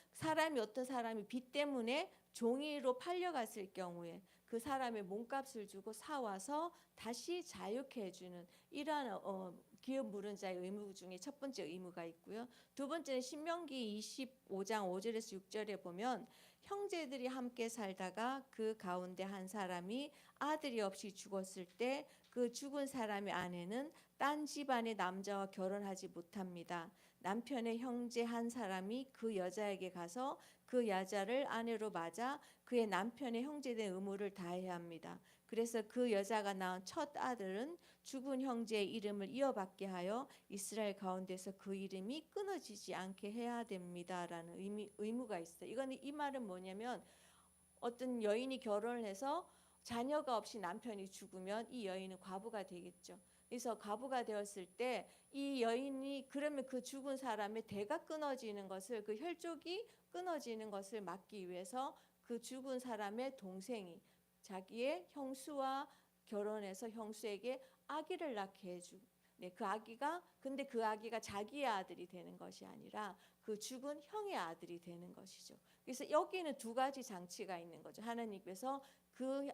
어떤 사람이 빚 때문에 종이로 팔려갔을 경우에 그 사람의 몸값을 주고 사와서 다시 자유케 해주는 이러한 기업 물은 자의 의무 중에 첫 번째 의무가 있고요. 두 번째는 신명기 25장 5절에서 6절에 보면 형제들이 함께 살다가 그 가운데 한 사람이 아들이 없이 죽었을 때 그 죽은 사람의 아내는 딴 집안의 남자와 결혼하지 못합니다. 남편의 형제 한 사람이 그 여자에게 가서 그 여자를 아내로 맞아 그의 남편의 형제된 의무를 다해야 합니다. 그래서 그 여자가 낳은 첫 아들은 죽은 형제의 이름을 이어받게 하여 이스라엘 가운데서 그 이름이 끊어지지 않게 해야 됩니다라는 의무가 있어요. 이 말은 뭐냐면 어떤 여인이 결혼을 해서 자녀가 없이 남편이 죽으면 이 여인은 과부가 되겠죠. 그래서 과부가 되었을 때 이 여인이 그러면 그 죽은 사람의 대가 끊어지는 것을, 그 혈족이 끊어지는 것을 막기 위해서 그 죽은 사람의 동생이 자기의 형수와 결혼해서 형수에게 아기를 낳게 해주고, 근데 그 아기가 자기의 아들이 되는 것이 아니라 그 죽은 형의 아들이 되는 것이죠. 그래서 여기는 두 가지 장치가 있는 거죠. 하나님께서 그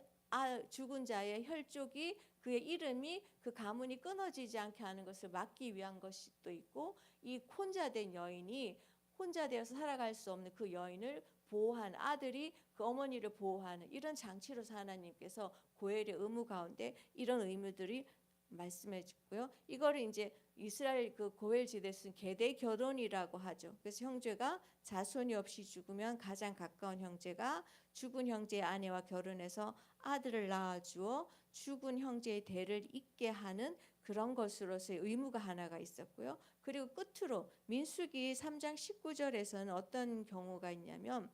죽은 자의 혈족이, 그의 이름이, 그 가문이 끊어지지 않게 하는 것을 막기 위한 것이 또 있고, 이 혼자 된 여인이 혼자 되어서 살아갈 수 없는 그 여인을 보호하는, 아들이 그 어머니를 보호하는 이런 장치로서 하나님께서 고엘의 의무 가운데 이런 의무들이 말씀해 주고요. 이거를 이제 이스라엘 그 고엘 지대에 쓴 계대 결혼이라고 하죠. 그래서 형제가 자손이 없이 죽으면 가장 가까운 형제가 죽은 형제의 아내와 결혼해서 아들을 낳아 주어 죽은 형제의 대를 잇게 하는 그런 것으로서의 의무가 하나가 있었고요. 그리고 끝으로 민수기 3장 19절에서는 어떤 경우가 있냐면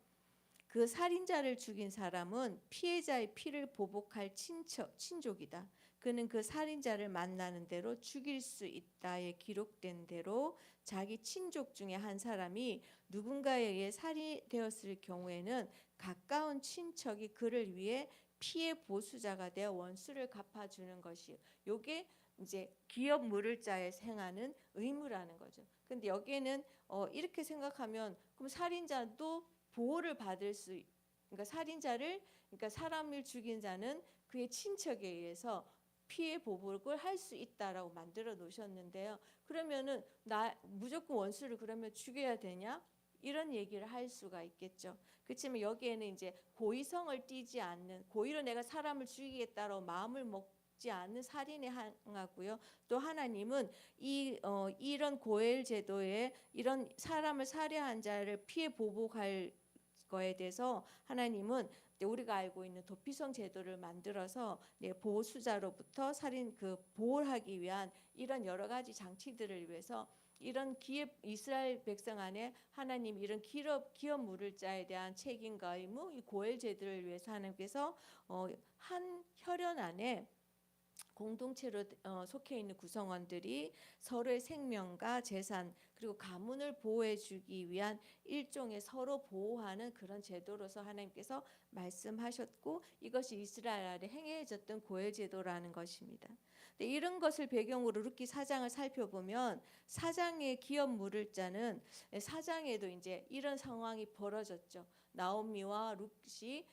그 살인자를 죽인 사람은 피해자의 피를 보복할 친족이다. 그는 그 살인자를 만나는 대로 죽일 수 있다에 기록된 대로 자기 친족 중에 한 사람이 누군가에 의해 살인되었을 경우에는 가까운 친척이 그를 위해 피해 보수자가 되어 원수를 갚아주는 것이, 요게 이제 기업 물을 자에 행하는 의무라는 거죠. 근데 여기에는 이렇게 생각하면 그럼 살인자도 보호를 받을 수, 그러니까 그러니까 사람을 죽인 자는 그의 친척에 의해서 피해 보복을 할 수 있다라고 만들어 놓으셨는데요. 그러면은 무조건 원수를 그러면 죽여야 되냐? 이런 얘기를 할 수가 있겠죠. 그렇지만 여기에는 이제 고의성을 띠지 않는, 고의로 내가 사람을 죽이겠다라고 마음을 먹지 않는 살인에 향하고요. 또 하나님은 이런 고엘 제도에 이런 사람을 살해한 자를 피해 보복할 거에 대해서 하나님은 우리가 알고 있는 도피성 제도를 만들어서 보호수자로부터 살인 보호하기 위한 이런 여러 가지 장치들을 위해서 이런 이스라엘 백성 안에 하나님 이런 기업 물을 자에 대한 책임과 의무, 이 고엘 제도를 위해서 하나님께서 한 혈연 안에 공동체로 속해 있는 구성원들이 서로의 생명과 재산 그리고 가문을 보호해 주기 위한 일종의 서로 보호하는 그런 제도로서 하나님께서 말씀하셨고 이것이 이스라엘 아래 행해졌던 고해 제도라는 것입니다. 근데 이런 것을 배경으로 룻기 4장을 살펴보면 4장의 기업 물을 자는 4장에도 이제 이런 상황이 벌어졌죠. 나오미와 룻이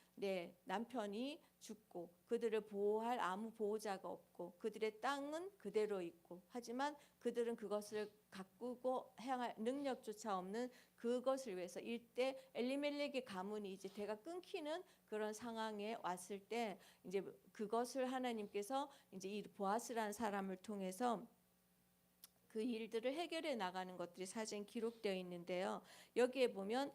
남편이 죽고 그들을 보호할 아무 보호자가 없고 그들의 땅은 그대로 있고 하지만 그들은 그것을 가꾸고 향할 능력조차 없는 그것을 위해서 일대 엘리멜렉의 가문이 이제 대가 끊기는 그런 상황에 왔을 때 이제 그것을 하나님께서 이제 이 보아스라는 사람을 통해서 그 일들을 해결해 나가는 것들이 사전에 기록되어 있는데요. 여기에 보면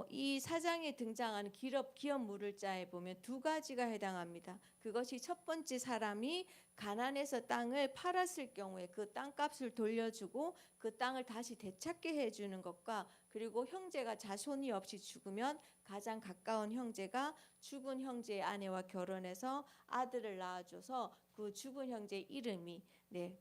이 사장에 등장하는 기업 물을 자에 보면 두 가지가 해당합니다. 그것이 첫 번째 사람이 가난해서 땅을 팔았을 경우에 그 땅값을 돌려주고 그 땅을 다시 되찾게 해주는 것과 그리고 형제가 자손이 없이 죽으면 가장 가까운 형제가 죽은 형제의 아내와 결혼해서 아들을 낳아줘서 그 죽은 형제의 이름이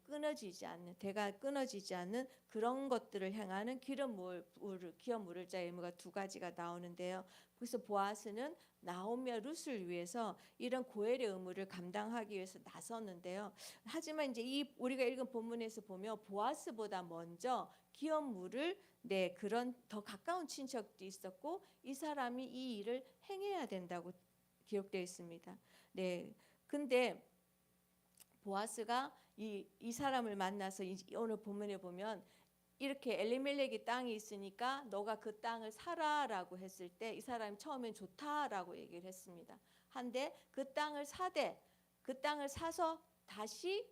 끊어지지 않는 대가 끊어지지 않는 그런 것들을 행하는 기업 물을 자의 의무가 두 가지가 나오는데요. 그래서 보아스는 나오미와 룻을 위해서 이런 고엘의 의무를 감당하기 위해서 나섰는데요. 하지만 이제 이 우리가 읽은 본문에서 보면 보아스보다 먼저 기업 물을 그런 더 가까운 친척도 있었고 이 사람이 이 일을 행해야 된다고 기록되어 있습니다. 근데 보아스가 이 사람을 만나서 오늘 본문에 보면 이렇게 엘리멜렉의 땅이 있으니까 너가 그 땅을 사라라고 했을 때 이 사람이 처음엔 좋다라고 얘기를 했습니다. 한데 그 땅을 사서 다시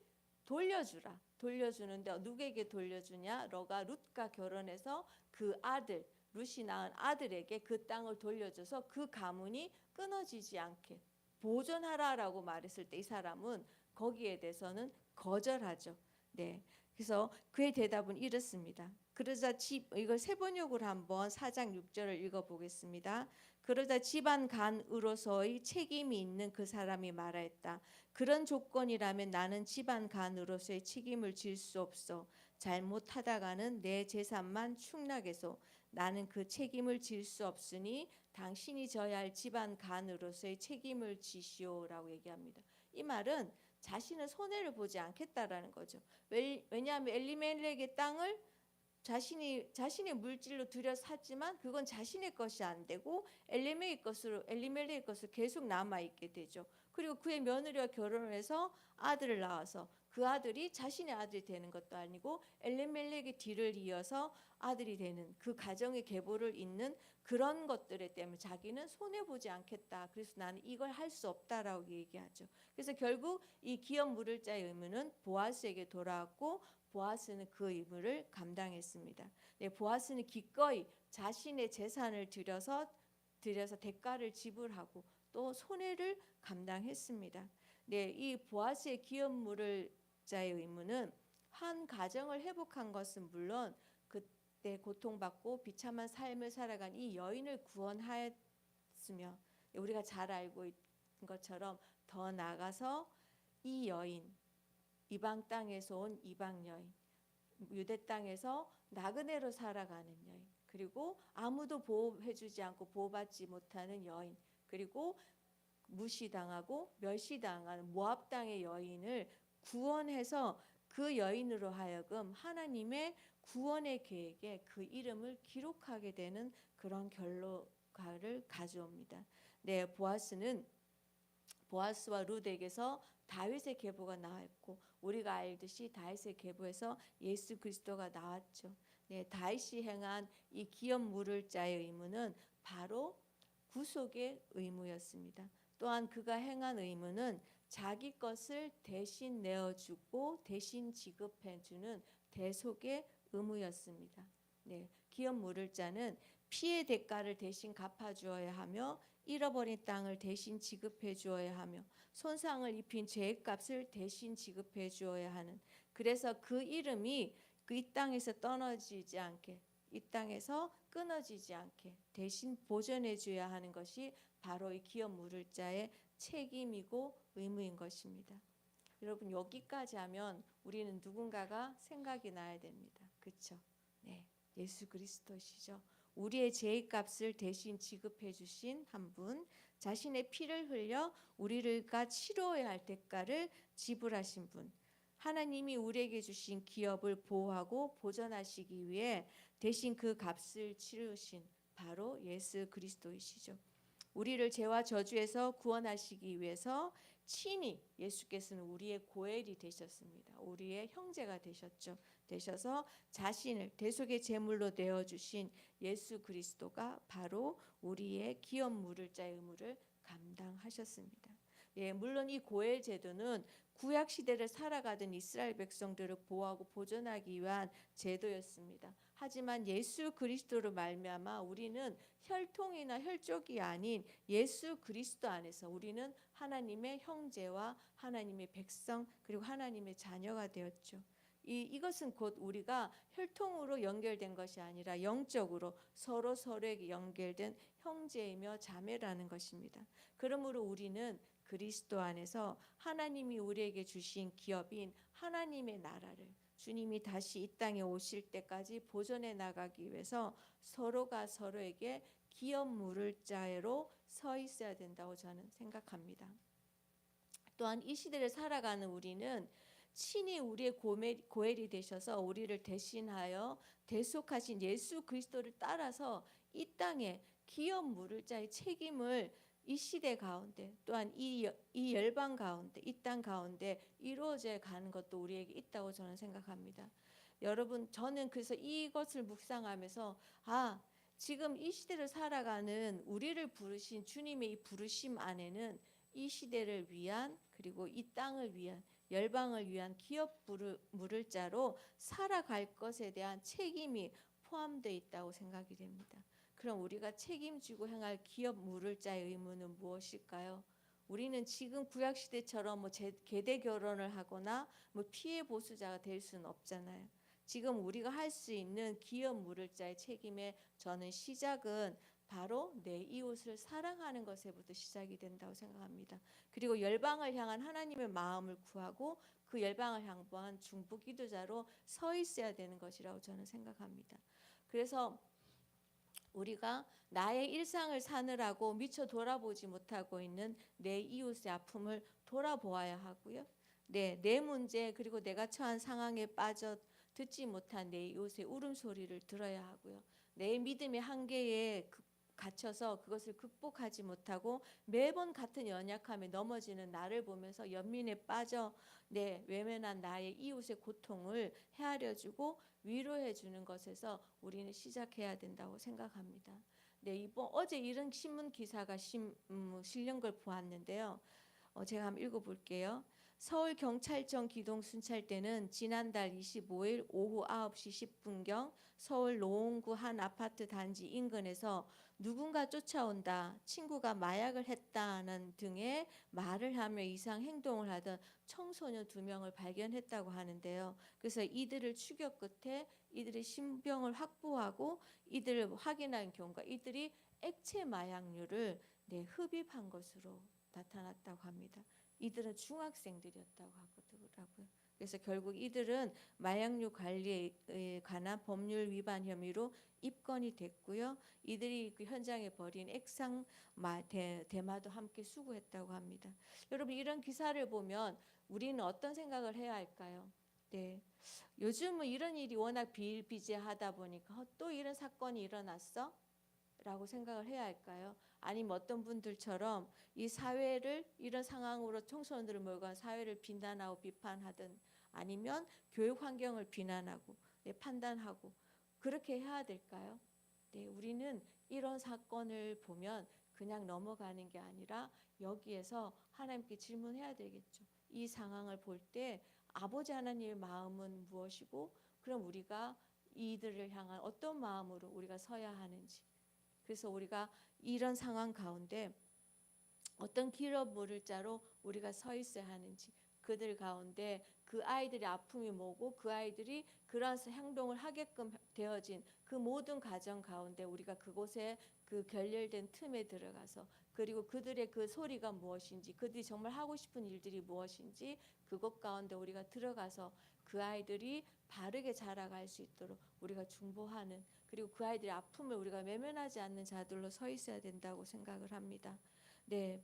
돌려주라. 돌려주는데 누구에게 돌려주냐? 너가 룻과 결혼해서 그 아들 룻이 낳은 아들에게 그 땅을 돌려줘서 그 가문이 끊어지지 않게 보존하라라고 말했을 때 이 사람은 거기에 대해서는 거절하죠. 그래서 그의 대답은 이렇습니다. 그러자 이걸 세번역으로 한번 4장 6절을 읽어보겠습니다. 그러자 집안 간으로서의 책임이 있는 그 사람이 말하였다. 그런 조건이라면 나는 집안 간으로서의 책임을 질 수 없어. 잘못하다가는 내 재산만 축락해서 나는 그 책임을 질 수 없으니 당신이 져야 할 집안 간으로서의 책임을 지시오라고 얘기합니다. 이 말은 자신은 손해를 보지 않겠다라는 거죠. 왜냐하면 엘리멜렉의 땅을 자신의 물질로 들여 샀지만 그건 자신의 것이 안 되고 엘리멜렉의 것으로 계속 남아 있게 되죠. 그리고 그의 며느리와 결혼을 해서 아들을 낳아서 그 아들이 자신의 아들이 되는 것도 아니고 엘리멜렉의 뒤를 이어서 아들이 되는 그 가정의 계보를 잇는 그런 것들에 때문에 자기는 손해 보지 않겠다. 그래서 나는 이걸 할 수 없다라고 얘기하죠. 그래서 결국 이 기업 물을 자의 의무는 보아스에게 돌아왔고 보아스는 그 의무를 감당했습니다. 보아스는 기꺼이 자신의 재산을 들여서 대가를 지불하고 또 손해를 감당했습니다. 이 보아스의 기업 물을 자의 의무는 한 가정을 회복한 것은 물론 그때 고통받고 비참한 삶을 살아간 이 여인을 구원하였으며 우리가 잘 알고 있는 것처럼 더 나아가서 이 여인 이방 땅에서 온 이방 여인, 유대 땅에서 나그네로 살아가는 여인, 그리고 아무도 보호해주지 않고 보호받지 못하는 여인, 그리고 무시당하고 멸시당하는 모압 땅의 여인을 구원해서 그 여인으로 하여금 하나님의 구원의 계획에 그 이름을 기록하게 되는 그런 결과를 가져옵니다. 보아스와 룻에게서 다윗의 계보가 나왔고 우리가 알듯이 다윗의 계보에서 예수 그리스도가 나왔죠. 다윗이 행한 이 기업 물을 자의 의무는 바로 구속의 의무였습니다. 또한 그가 행한 의무는 자기 것을 대신 내어주고 대신 지급해주는 대속의 의무였습니다. 기업 물을 자는 피해 대가를 대신 갚아주어야 하며 잃어버린 땅을 대신 지급해 주어야 하며 손상을 입힌 죄값을 대신 지급해 주어야 하는, 그래서 그 이름이 이 땅에서 떠나지지 않게, 이 땅에서 끊어지지 않게 대신 보존해 줘야 하는 것이 바로 이 기업 물을 자의 책임이고 의무인 것입니다. 여러분 여기까지 하면 우리는 누군가가 생각이 나야 됩니다. 그렇죠? 네, 예수 그리스도시죠. 우리의 죄값을 대신 지급해 주신 한 분, 자신의 피를 흘려 우리가 치러야 할 대가를 지불하신 분, 하나님이 우리에게 주신 기업을 보호하고 보존하시기 위해 대신 그 값을 치르신 바로 예수 그리스도이시죠. 우리를 죄와 저주에서 구원하시기 위해서 친히 예수께서는 우리의 고엘이 되셨습니다. 우리의 형제가 되셔서 자신을 대속의 제물로 내어 주신 예수 그리스도가 바로 우리의 기업 물을 자의 의무를 감당하셨습니다. 예, 물론 이 고엘 제도는 구약 시대를 살아가던 이스라엘 백성들을 보호하고 보존하기 위한 제도였습니다. 하지만 예수 그리스도로 말미암아 우리는 혈통이나 혈족이 아닌 예수 그리스도 안에서 우리는 하나님의 형제와 하나님의 백성 그리고 하나님의 자녀가 되었죠. 이것은 곧 우리가 혈통으로 연결된 것이 아니라 영적으로 서로에게 연결된 형제이며 자매라는 것입니다. 그러므로 우리는 그리스도 안에서 하나님이 우리에게 주신 기업인 하나님의 나라를 주님이 다시 이 땅에 오실 때까지 보존해 나가기 위해서 서로가 서로에게 기업 물을 자로 서 있어야 된다고 저는 생각합니다. 또한 이 시대를 살아가는 우리는 친히 우리의 고엘이 되셔서 우리를 대신하여 대속하신 예수 그리스도를 따라서 이 땅에 기업 물을 자의 책임을 이 시대 가운데 또한 이 열방 가운데 이 땅 가운데 이루어져 가는 것도 우리에게 있다고 저는 생각합니다. 여러분 저는 그래서 이것을 묵상하면서 지금 이 시대를 살아가는 우리를 부르신 주님의 이 부르심 안에는 이 시대를 위한 그리고 이 땅을 위한 열방을 위한 기업 물을 자로 살아갈 것에 대한 책임이 포함되어 있다고 생각이 됩니다. 그럼 우리가 책임지고 행할 기업 물을 자의 의무는 무엇일까요? 우리는 지금 구약 시대처럼 계대 결혼을 하거나 피해 보수자가 될 수는 없잖아요. 지금 우리가 할 수 있는 기업 물을 자의 책임의 저는 시작은 바로 내 이웃을 사랑하는 것에부터 시작이 된다고 생각합니다. 그리고 열방을 향한 하나님의 마음을 구하고 그 열방을 향한 중보 기도자로 서 있어야 되는 것이라고 저는 생각합니다. 그래서 우리가 나의 일상을 사느라고 미처 돌아보지 못하고 있는 내 이웃의 아픔을 돌아보아야 하고요. 내 문제 그리고 내가 처한 상황에 빠져 듣지 못한 내 이웃의 울음소리를 들어야 하고요. 내 믿음의 한계에 갇혀서 그것을 극복하지 못하고 매번 같은 연약함에 넘어지는 나를 보면서 연민에 빠져 외면한 나의 이웃의 고통을 헤아려주고 위로해주는 것에서 우리는 시작해야 된다고 생각합니다. 어제 이런 신문 기사가 실린 걸 보았는데요. 제가 한번 읽어볼게요. 서울경찰청 기동순찰대는 지난달 25일 오후 9시 10분경 서울 노원구 한 아파트 단지 인근에서 누군가 쫓아온다, 친구가 마약을 했다는 등의 말을 하며 이상 행동을 하던 청소년 2명을 발견했다고 하는데요. 그래서 이들을 추격 끝에 이들의 신병을 확보하고 이들을 확인한 경우가 이들이 액체 마약류를 흡입한 것으로 나타났다고 합니다. 이들은 중학생들이었다고 하더라고요. 그래서 결국 이들은 마약류 관리에 관한 법률 위반 혐의로 입건이 됐고요. 이들이 그 현장에 버린 액상 대마도 함께 수거했다고 합니다. 여러분 이런 기사를 보면 우리는 어떤 생각을 해야 할까요? 요즘은 이런 일이 워낙 비일비재하다 보니까 또 이런 사건이 일어났어? 라고 생각을 해야 할까요? 아니면 어떤 분들처럼 이 사회를 이런 상황으로 청소년들을 몰고 사회를 비난하고 비판하든 아니면 교육 환경을 비난하고 판단하고 그렇게 해야 될까요? 우리는 이런 사건을 보면 그냥 넘어가는 게 아니라 여기에서 하나님께 질문해야 되겠죠. 이 상황을 볼 때 아버지 하나님의 마음은 무엇이고 그럼 우리가 이들을 향한 어떤 마음으로 우리가 서야 하는지 그래서 우리가 이런 상황 가운데 어떤 기업 물을 자로 우리가 서 있어야 하는지 그들 가운데 그 아이들의 아픔이 뭐고 그 아이들이 그러한 행동을 하게끔 되어진 그 모든 가정 가운데 우리가 그곳에 그 결렬된 틈에 들어가서 그리고 그들의 그 소리가 무엇인지 그들이 정말 하고 싶은 일들이 무엇인지 그것 가운데 우리가 들어가서 그 아이들이 바르게 자라갈 수 있도록 우리가 중보하는 그리고 그 아이들의 아픔을 우리가 외면하지 않는 자들로 서 있어야 된다고 생각을 합니다. 네,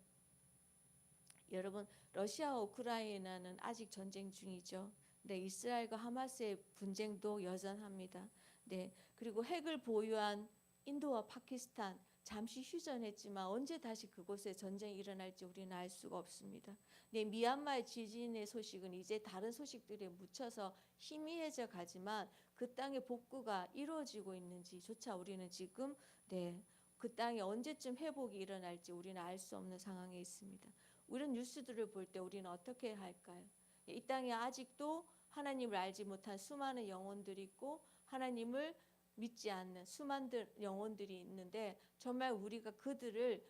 여러분 러시아와 우크라이나는 아직 전쟁 중이죠. 네, 이스라엘과 하마스의 분쟁도 여전합니다. 네, 그리고 핵을 보유한 인도와 파키스탄 잠시 휴전했지만 언제 다시 그곳에 전쟁이 일어날지 우리는 알 수가 없습니다. 네, 미얀마의 지진의 소식은 이제 다른 소식들에 묻혀서 희미해져 가지만 그 땅의 복구가 이루어지고 있는지조차 우리는 지금 그 땅에 언제쯤 회복이 일어날지 우리는 알 수 없는 상황에 있습니다. 이런 뉴스들을 볼 때 우리는 어떻게 할까요? 이 땅에 아직도 하나님을 알지 못한 수많은 영혼들이 있고 하나님을 믿지 않는 수많은 영혼들이 있는데 정말 우리가 그들을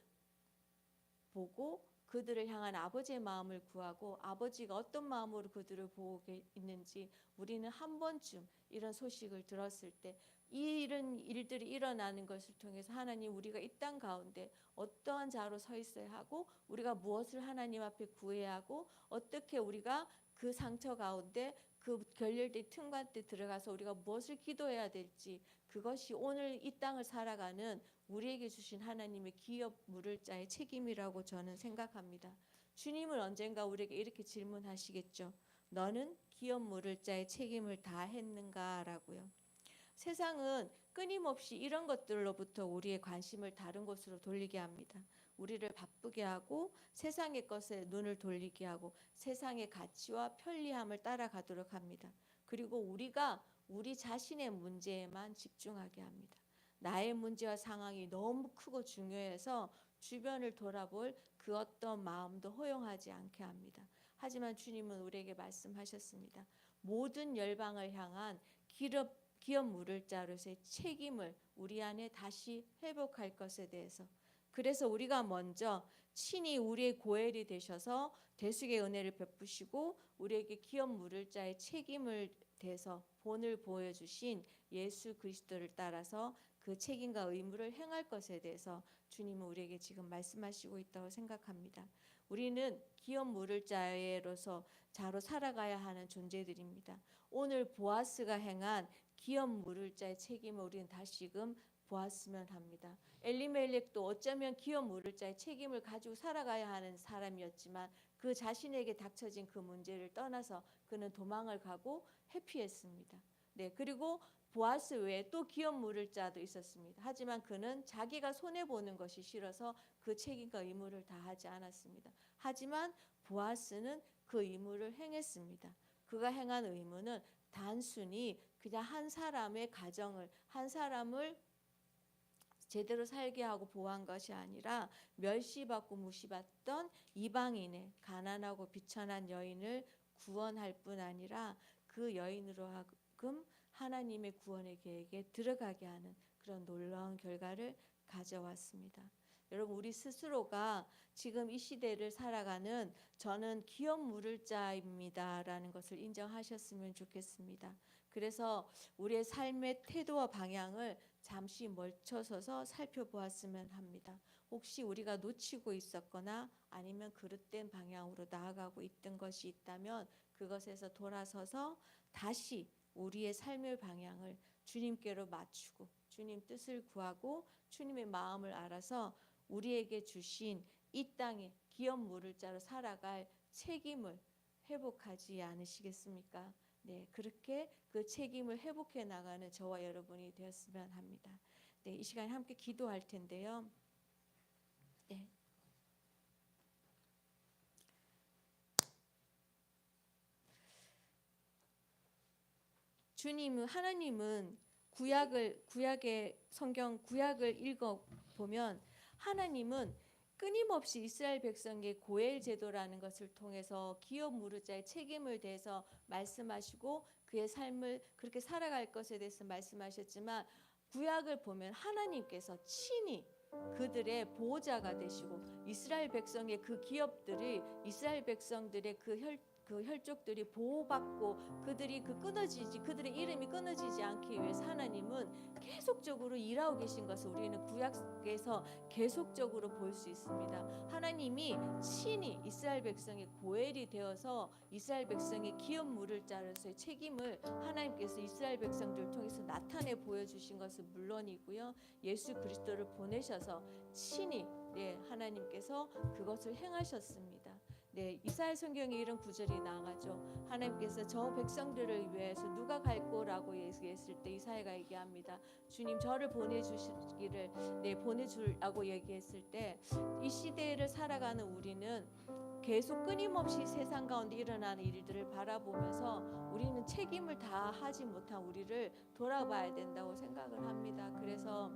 보고 그들을 향한 아버지의 마음을 구하고 아버지가 어떤 마음으로 그들을 보고 있는지 우리는 한 번쯤 이런 소식을 들었을 때 이런 일들이 일어나는 것을 통해서 하나님 우리가 이 땅 가운데 어떠한 자로 서 있어야 하고 우리가 무엇을 하나님 앞에 구해야 하고 어떻게 우리가 그 상처 가운데 그 결렬된 틈 가운데 들어가서 우리가 무엇을 기도해야 될지 그것이 오늘 이 땅을 살아가는 우리에게 주신 하나님의 기업 물을 자의 책임이라고 저는 생각합니다. 주님은 언젠가 우리에게 이렇게 질문하시겠죠. 너는 기업 물을 자의 책임을 다 했는가라고요. 세상은 끊임없이 이런 것들로부터 우리의 관심을 다른 곳으로 돌리게 합니다. 우리를 바쁘게 하고 세상의 것에 눈을 돌리게 하고 세상의 가치와 편리함을 따라가도록 합니다. 그리고 우리가 우리 자신의 문제에만 집중하게 합니다. 나의 문제와 상황이 너무 크고 중요해서 주변을 돌아볼 그 어떤 마음도 허용하지 않게 합니다. 하지만 주님은 우리에게 말씀하셨습니다. 모든 열방을 향한 기업 물을 자로서의 책임을 우리 안에 다시 회복할 것에 대해서 그래서 우리가 먼저 친히 우리의 고엘이 되셔서 대속의 은혜를 베푸시고 우리에게 기업 물을 자의 책임을 대해서 본을 보여주신 예수 그리스도를 따라서 그 책임과 의무를 행할 것에 대해서 주님은 우리에게 지금 말씀하시고 있다고 생각합니다. 우리는 기업 물을 자로 살아가야 하는 존재들입니다. 오늘 보아스가 행한 기업 물을 자의 책임을 우리는 다시금 보았으면 합니다. 엘리멜렉도 어쩌면 기업 물을 자의 책임을 가지고 살아가야 하는 사람이었지만 그 자신에게 닥쳐진 그 문제를 떠나서 그는 도망을 가고 회피했습니다. 네, 그리고 보아스 외에 또 기업 물을 자도 있었습니다. 하지만 그는 자기가 손해 보는 것이 싫어서 그 책임과 의무를 다하지 않았습니다. 하지만 보아스는 그 의무를 행했습니다. 그가 행한 의무는 단순히 그냥 한 사람의 가정을 한 사람을 제대로 살게 하고 보호한 것이 아니라 멸시받고 무시받던 이방인의 가난하고 비천한 여인을 구원할 뿐 아니라 그 여인으로 하여금 하나님의 구원의 계획에 들어가게 하는 그런 놀라운 결과를 가져왔습니다. 여러분 우리 스스로가 지금 이 시대를 살아가는 저는 기업 물을 자입니다라는 것을 인정하셨으면 좋겠습니다. 그래서 우리의 삶의 태도와 방향을 잠시 멈춰서서 살펴보았으면 합니다. 혹시 우리가 놓치고 있었거나 아니면 그릇된 방향으로 나아가고 있던 것이 있다면 그것에서 돌아서서 다시 우리의 삶의 방향을 주님께로 맞추고 주님 뜻을 구하고 주님의 마음을 알아서 우리에게 주신 이 땅에 기업 물을 자로 살아갈 책임을 회복하지 않으시겠습니까? 네, 그렇게 그 책임을 회복해 나가는 저와 여러분이 되었으면 합니다. 네, 이 시간에 함께 기도할 텐데요. 네. 하나님은 구약의 성경 구약을 읽어 보면 하나님은 끊임없이 이스라엘 백성의 고엘 제도라는 것을 통해서 기업 무르자의 책임을 대해서 말씀하시고 그의 삶을 그렇게 살아갈 것에 대해서 말씀하셨지만 구약을 보면 하나님께서 친히 그들의 보호자가 되시고 이스라엘 백성의 그 기업들이 이스라엘 백성들의 그 혈족들이 보호받고 그들의 이름이 끊어지지 않기 위해서 하나님은 계속적으로 일하고 계신 것을 우리는 구약에서 계속적으로 볼 수 있습니다. 하나님이 친히 이스라엘 백성의 고엘이 되어서 이스라엘 백성의 기업 물을 자로서의 책임을 하나님께서 이스라엘 백성들을 통해서 나타내 보여주신 것은 물론이고요, 예수 그리스도를 보내셔서 친히 하나님께서 그것을 행하셨습니다. 이사야 성경에 이런 구절이 나가죠. 하나님께서 저 백성들을 위해서 누가 갈꼬라고 얘기했을 때 이사야가 얘기합니다. 주님 저를 보내주라고 얘기했을 때 이 시대를 살아가는 우리는 계속 끊임없이 세상 가운데 일어나는 일들을 바라보면서 우리는 책임을 다 하지 못한 우리를 돌아봐야 된다고 생각을 합니다. 그래서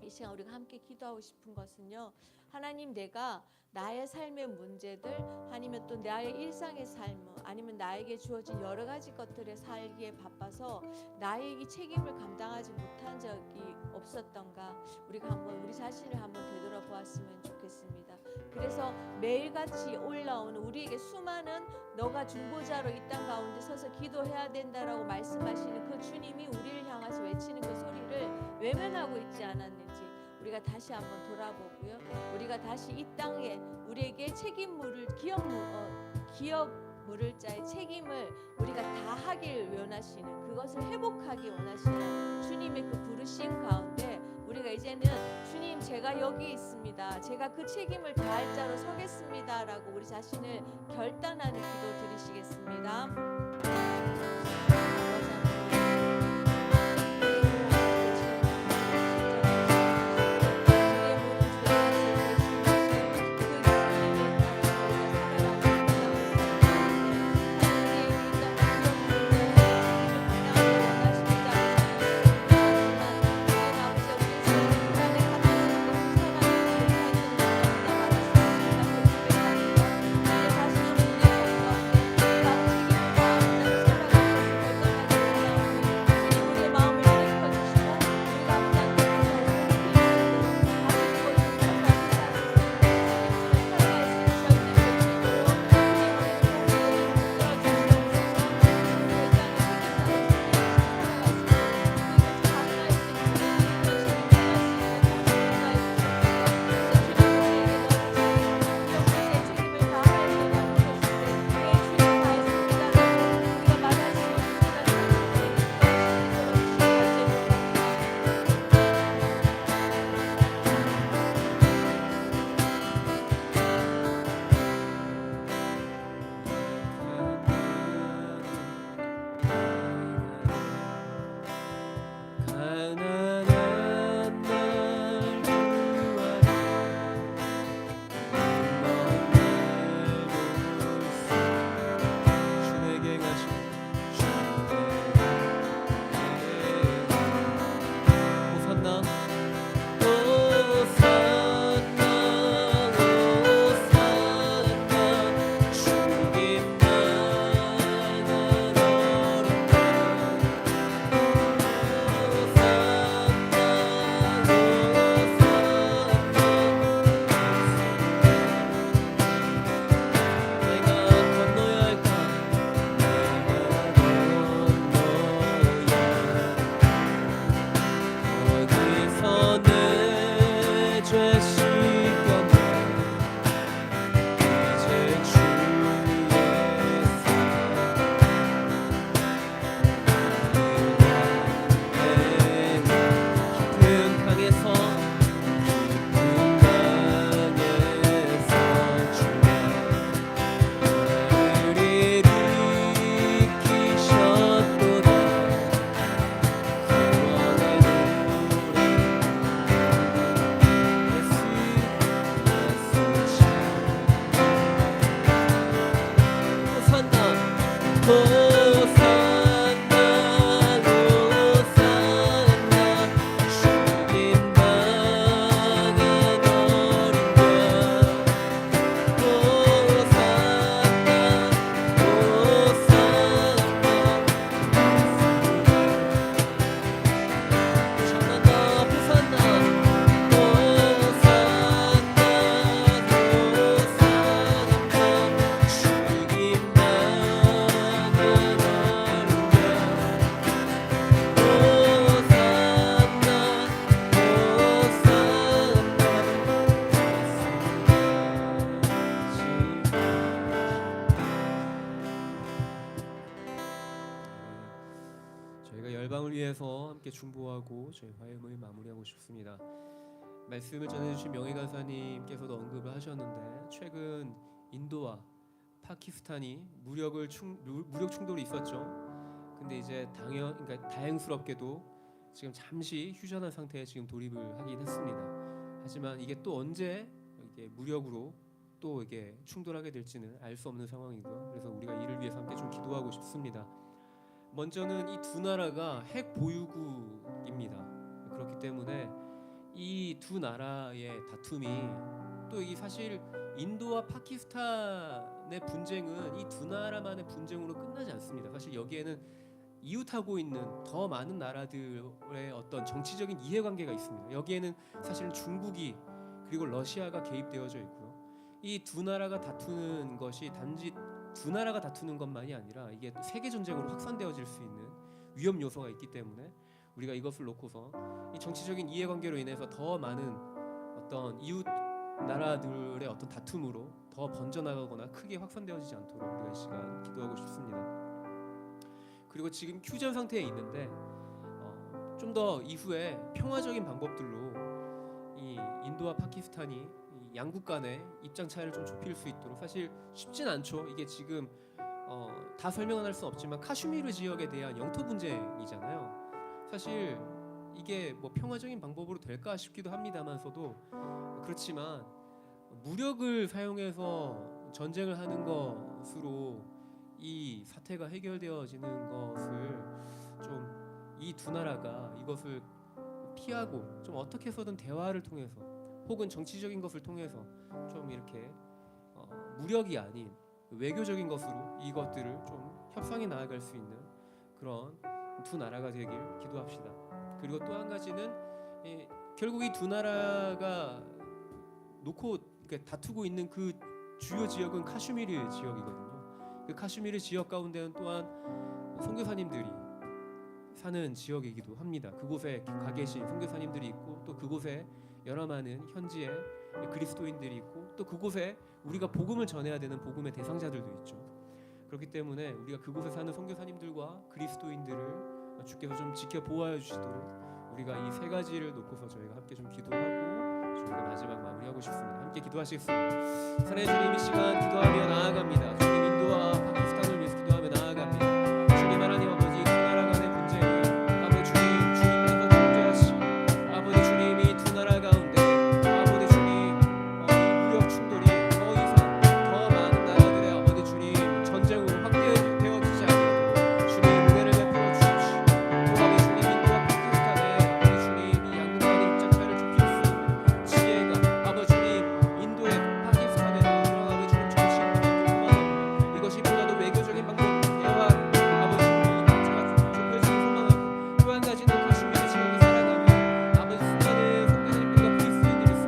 이 시간 우리가 함께 기도하고 싶은 것은요, 하나님, 내가 나의 삶의 문제들 아니면 또 나의 일상의 삶 아니면 나에게 주어진 여러 가지 것들에 살기에 바빠서 나의 이 책임을 감당하지 못한 적이 없었던가, 우리가 한번 우리 자신을 한번 되돌아보았으면 좋겠습니다. 그래서 매일같이 올라오는 우리에게 수많은 너가 중보자로 이 땅 가운데 서서 기도해야 된다라고 말씀하시는 그 주님이 우리를 향해서 외치는 그 소리를 외면하고 있지 않았는지 우리가 다시 한번 돌아보고요, 우리가 다시 이 땅에 우리에게 기업 물을 자의 책임을 우리가 다 하길 원하시는, 그것을 회복하기 원하시는 주님의 그 부르심 가운데 우리가 이제는 주님, 제가 여기 있습니다, 제가 그 책임을 다할 자로 서겠습니다 라고 우리 자신을 결단하는 기도 드리시겠습니다. 위해서 함께 중보하고 저희 화요일 마무리하고 싶습니다. 말씀을 전해주신 명예간사님께서도 언급을 하셨는데 최근 인도와 파키스탄이 무력 충돌이 있었죠. 근데 이제 그러니까 다행스럽게도 지금 잠시 휴전한 상태에 지금 돌입을 하긴 했습니다. 하지만 이게 또 언제 이게 무력으로 또 이게 충돌하게 될지는 알 수 없는 상황이고요. 그래서 우리가 이를 위해서 함께 좀 기도하고 싶습니다. 먼저는 이 두 나라가 핵 보유국입니다. 그렇기 때문에 이 두 나라의 다툼이 또 이 사실 인도와 파키스탄의 분쟁은 이 두 나라만의 분쟁으로 끝나지 않습니다. 사실 여기에는 이웃하고 있는 더 많은 나라들의 어떤 정치적인 이해관계가 있습니다. 여기에는 사실은 중국이 그리고 러시아가 개입되어져 있고요. 이 두 나라가 다투는 것이 단지 두 나라가 다투는 것만이 아니라 이게 또 세계 전쟁으로 확산되어질 수 있는 위험 요소가 있기 때문에 우리가 이것을 놓고서 이 정치적인 이해관계로 인해서 더 많은 어떤 이웃 나라들의 어떤 다툼으로 더 번져나가거나 크게 확산되어지지 않도록 우리가 이 시간 기도하고 싶습니다. 그리고 지금 휴전 상태에 있는데 좀 더 이후에 평화적인 방법들로 이 인도와 파키스탄이 이 양국 간의 입장 차이를 좀 좁힐 수 있도록 사실 쉽진 않죠. 이게 지금 다 설명은 할 수 없지만 카슈미르 지역에 대한 영토 분쟁이잖아요. 사실 이게 뭐 평화적인 방법으로 될까 싶기도 합니다만서도 그렇지만 무력을 사용해서 전쟁을 하는 것으로 이 사태가 해결되어지는 것을 좀 이 두 나라가 이것을 피하고 좀 어떻게 해서든 대화를 통해서 혹은 정치적인 것을 통해서 좀 이렇게 무력이 아닌 외교적인 것으로 이것들을 좀 협상해 나아갈 수 있는 그런 두 나라가 되길 기도합시다. 그리고 또 한 가지는 결국 이 두 나라가 놓고 다투고 있는 그 주요 지역은 카슈미르 지역이거든요. 그 카슈미르 지역 가운데는 또한 선교사님들이 사는 지역이기도 합니다. 그곳에 가 계신 선교사님들이 있고 또 그곳에 여러 많은 현지의 그리스도인들이 있고 또 그곳에 우리가 복음을 전해야 되는 복음의 대상자들도 있죠. 그렇기 때문에 우리가 그곳에 사는 선교사님들과 그리스도인들을 주께서 좀 지켜 보호하여 주시도록 우리가 이 세 가지를 놓고서 저희가 함께 좀 기도하고 저희가 마지막 마무리하고 싶습니다. 함께 기도하시겠습니다. 사랑의 주님, 이 시간 기도하며 나아갑니다. 주님, 인도와 파키스탄을 위해서 기도하며 나아갑니다. 주님 하나님 아버지, 두 나라 간의 분쟁이 아버지 주님께서 통제하시고 아버지 주님 이 두 나라 가운데 아버지 주님 이 무력 충돌이 더 이상 더 많은 나라들의 아버지 주님 전쟁으로 확대되어지지 않도록 주님 은혜를 베풀어 주십시오. 또 아버지 주님 인도와 파키스탄의 아버지 주님 이 양국 간의 입장 차이를 좁힐 수 있는 지혜가 아버지 주님 인도의 파키스탄의 그런 아버지 주님 정치인들을 이것이 보다도 외교적인 방법 대화 아버지 주님 입장 차이가 좁혀지길 소망하고 또 한 가지는 카슈미르 지역에 살아가는 아버지 수많은 선교사님들과 그리스도인들이 있습니다.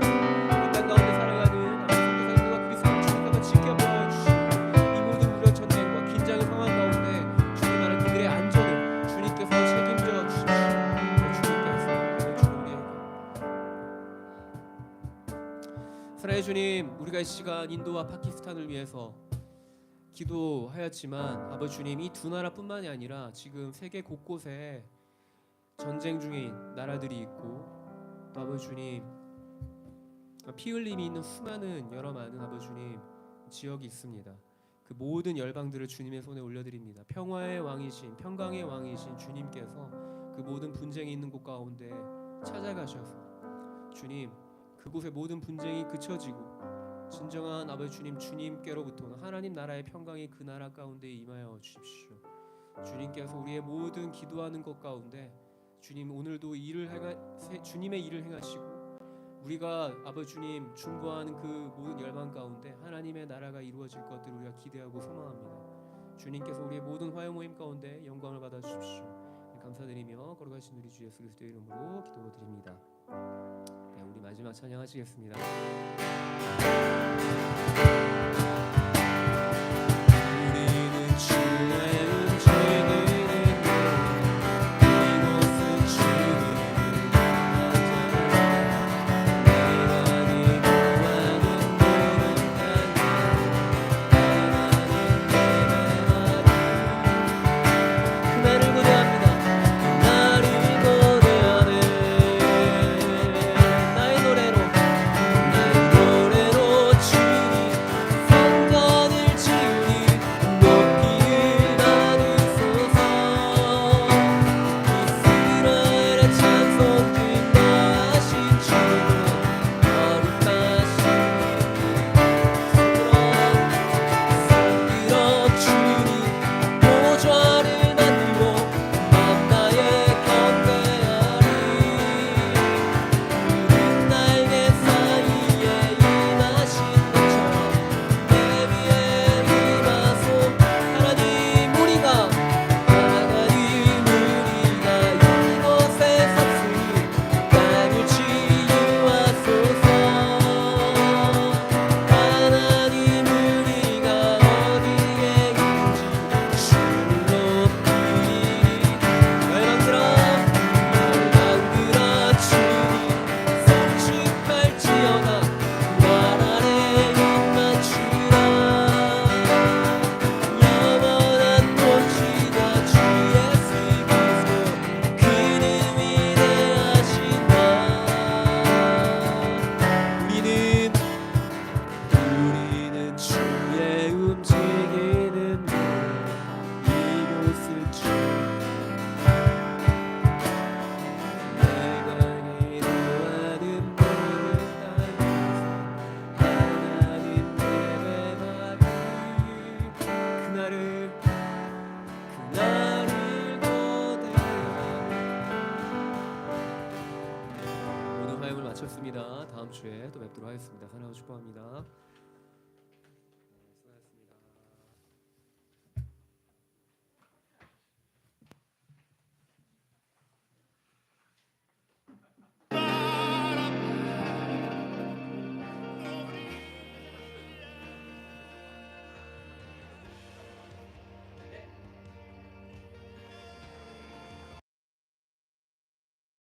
이 땅 가운데 살아가는 아버지 선교사님들과 그리스도인들 주님께서 지켜보아 주시고 이 모든 무력 전쟁과 긴장의 상황 가운데 주님 나라 그들의 안전을 주님께서 책임져 주십시오. 주님께서 사랑의 주님, 우리가 이 시간 인도와 파키스탄을 위해서 기도하였지만 아버지 주님 이 두 나라뿐만이 아니라 지금 세계 곳곳에 전쟁 중인 나라들이 있고 또 아버지 주님 피 흘림이 있는 수많은 여러 많은 아버지 주님 지역이 있습니다. 그 모든 열방들을 주님의 손에 올려드립니다. 평화의 왕이신 평강의 왕이신 주님께서 그 모든 분쟁이 있는 곳 가운데 찾아가셔서 주님 그곳의 모든 분쟁이 그쳐지고 진정한 아버지 주님 주님께로부터는 하나님 나라의 평강이 그 나라 가운데 임하여 주십시오. 주님께서 우리의 모든 기도하는 것 가운데 주님 오늘도 주님의 일을 행하시고 우리가 아버지 주님 중보하는 그 모든 열방 가운데 하나님의 나라가 이루어질 것들을 우리가 기대하고 소망합니다. 주님께서 우리의 모든 화요 모임 가운데 영광을 받아 주십시오. 감사드리며 걸어가신 우리 주 예수 그리스도의 이름으로 기도드립니다. 네, 우리 마지막 찬양하시겠습니다. 우리는 주의 은총을 이곳은 주님을 그날을 고대합니다. 그날을 다음 주에 또 뵙도록 하겠습니다. 사랑하고 축복합니다.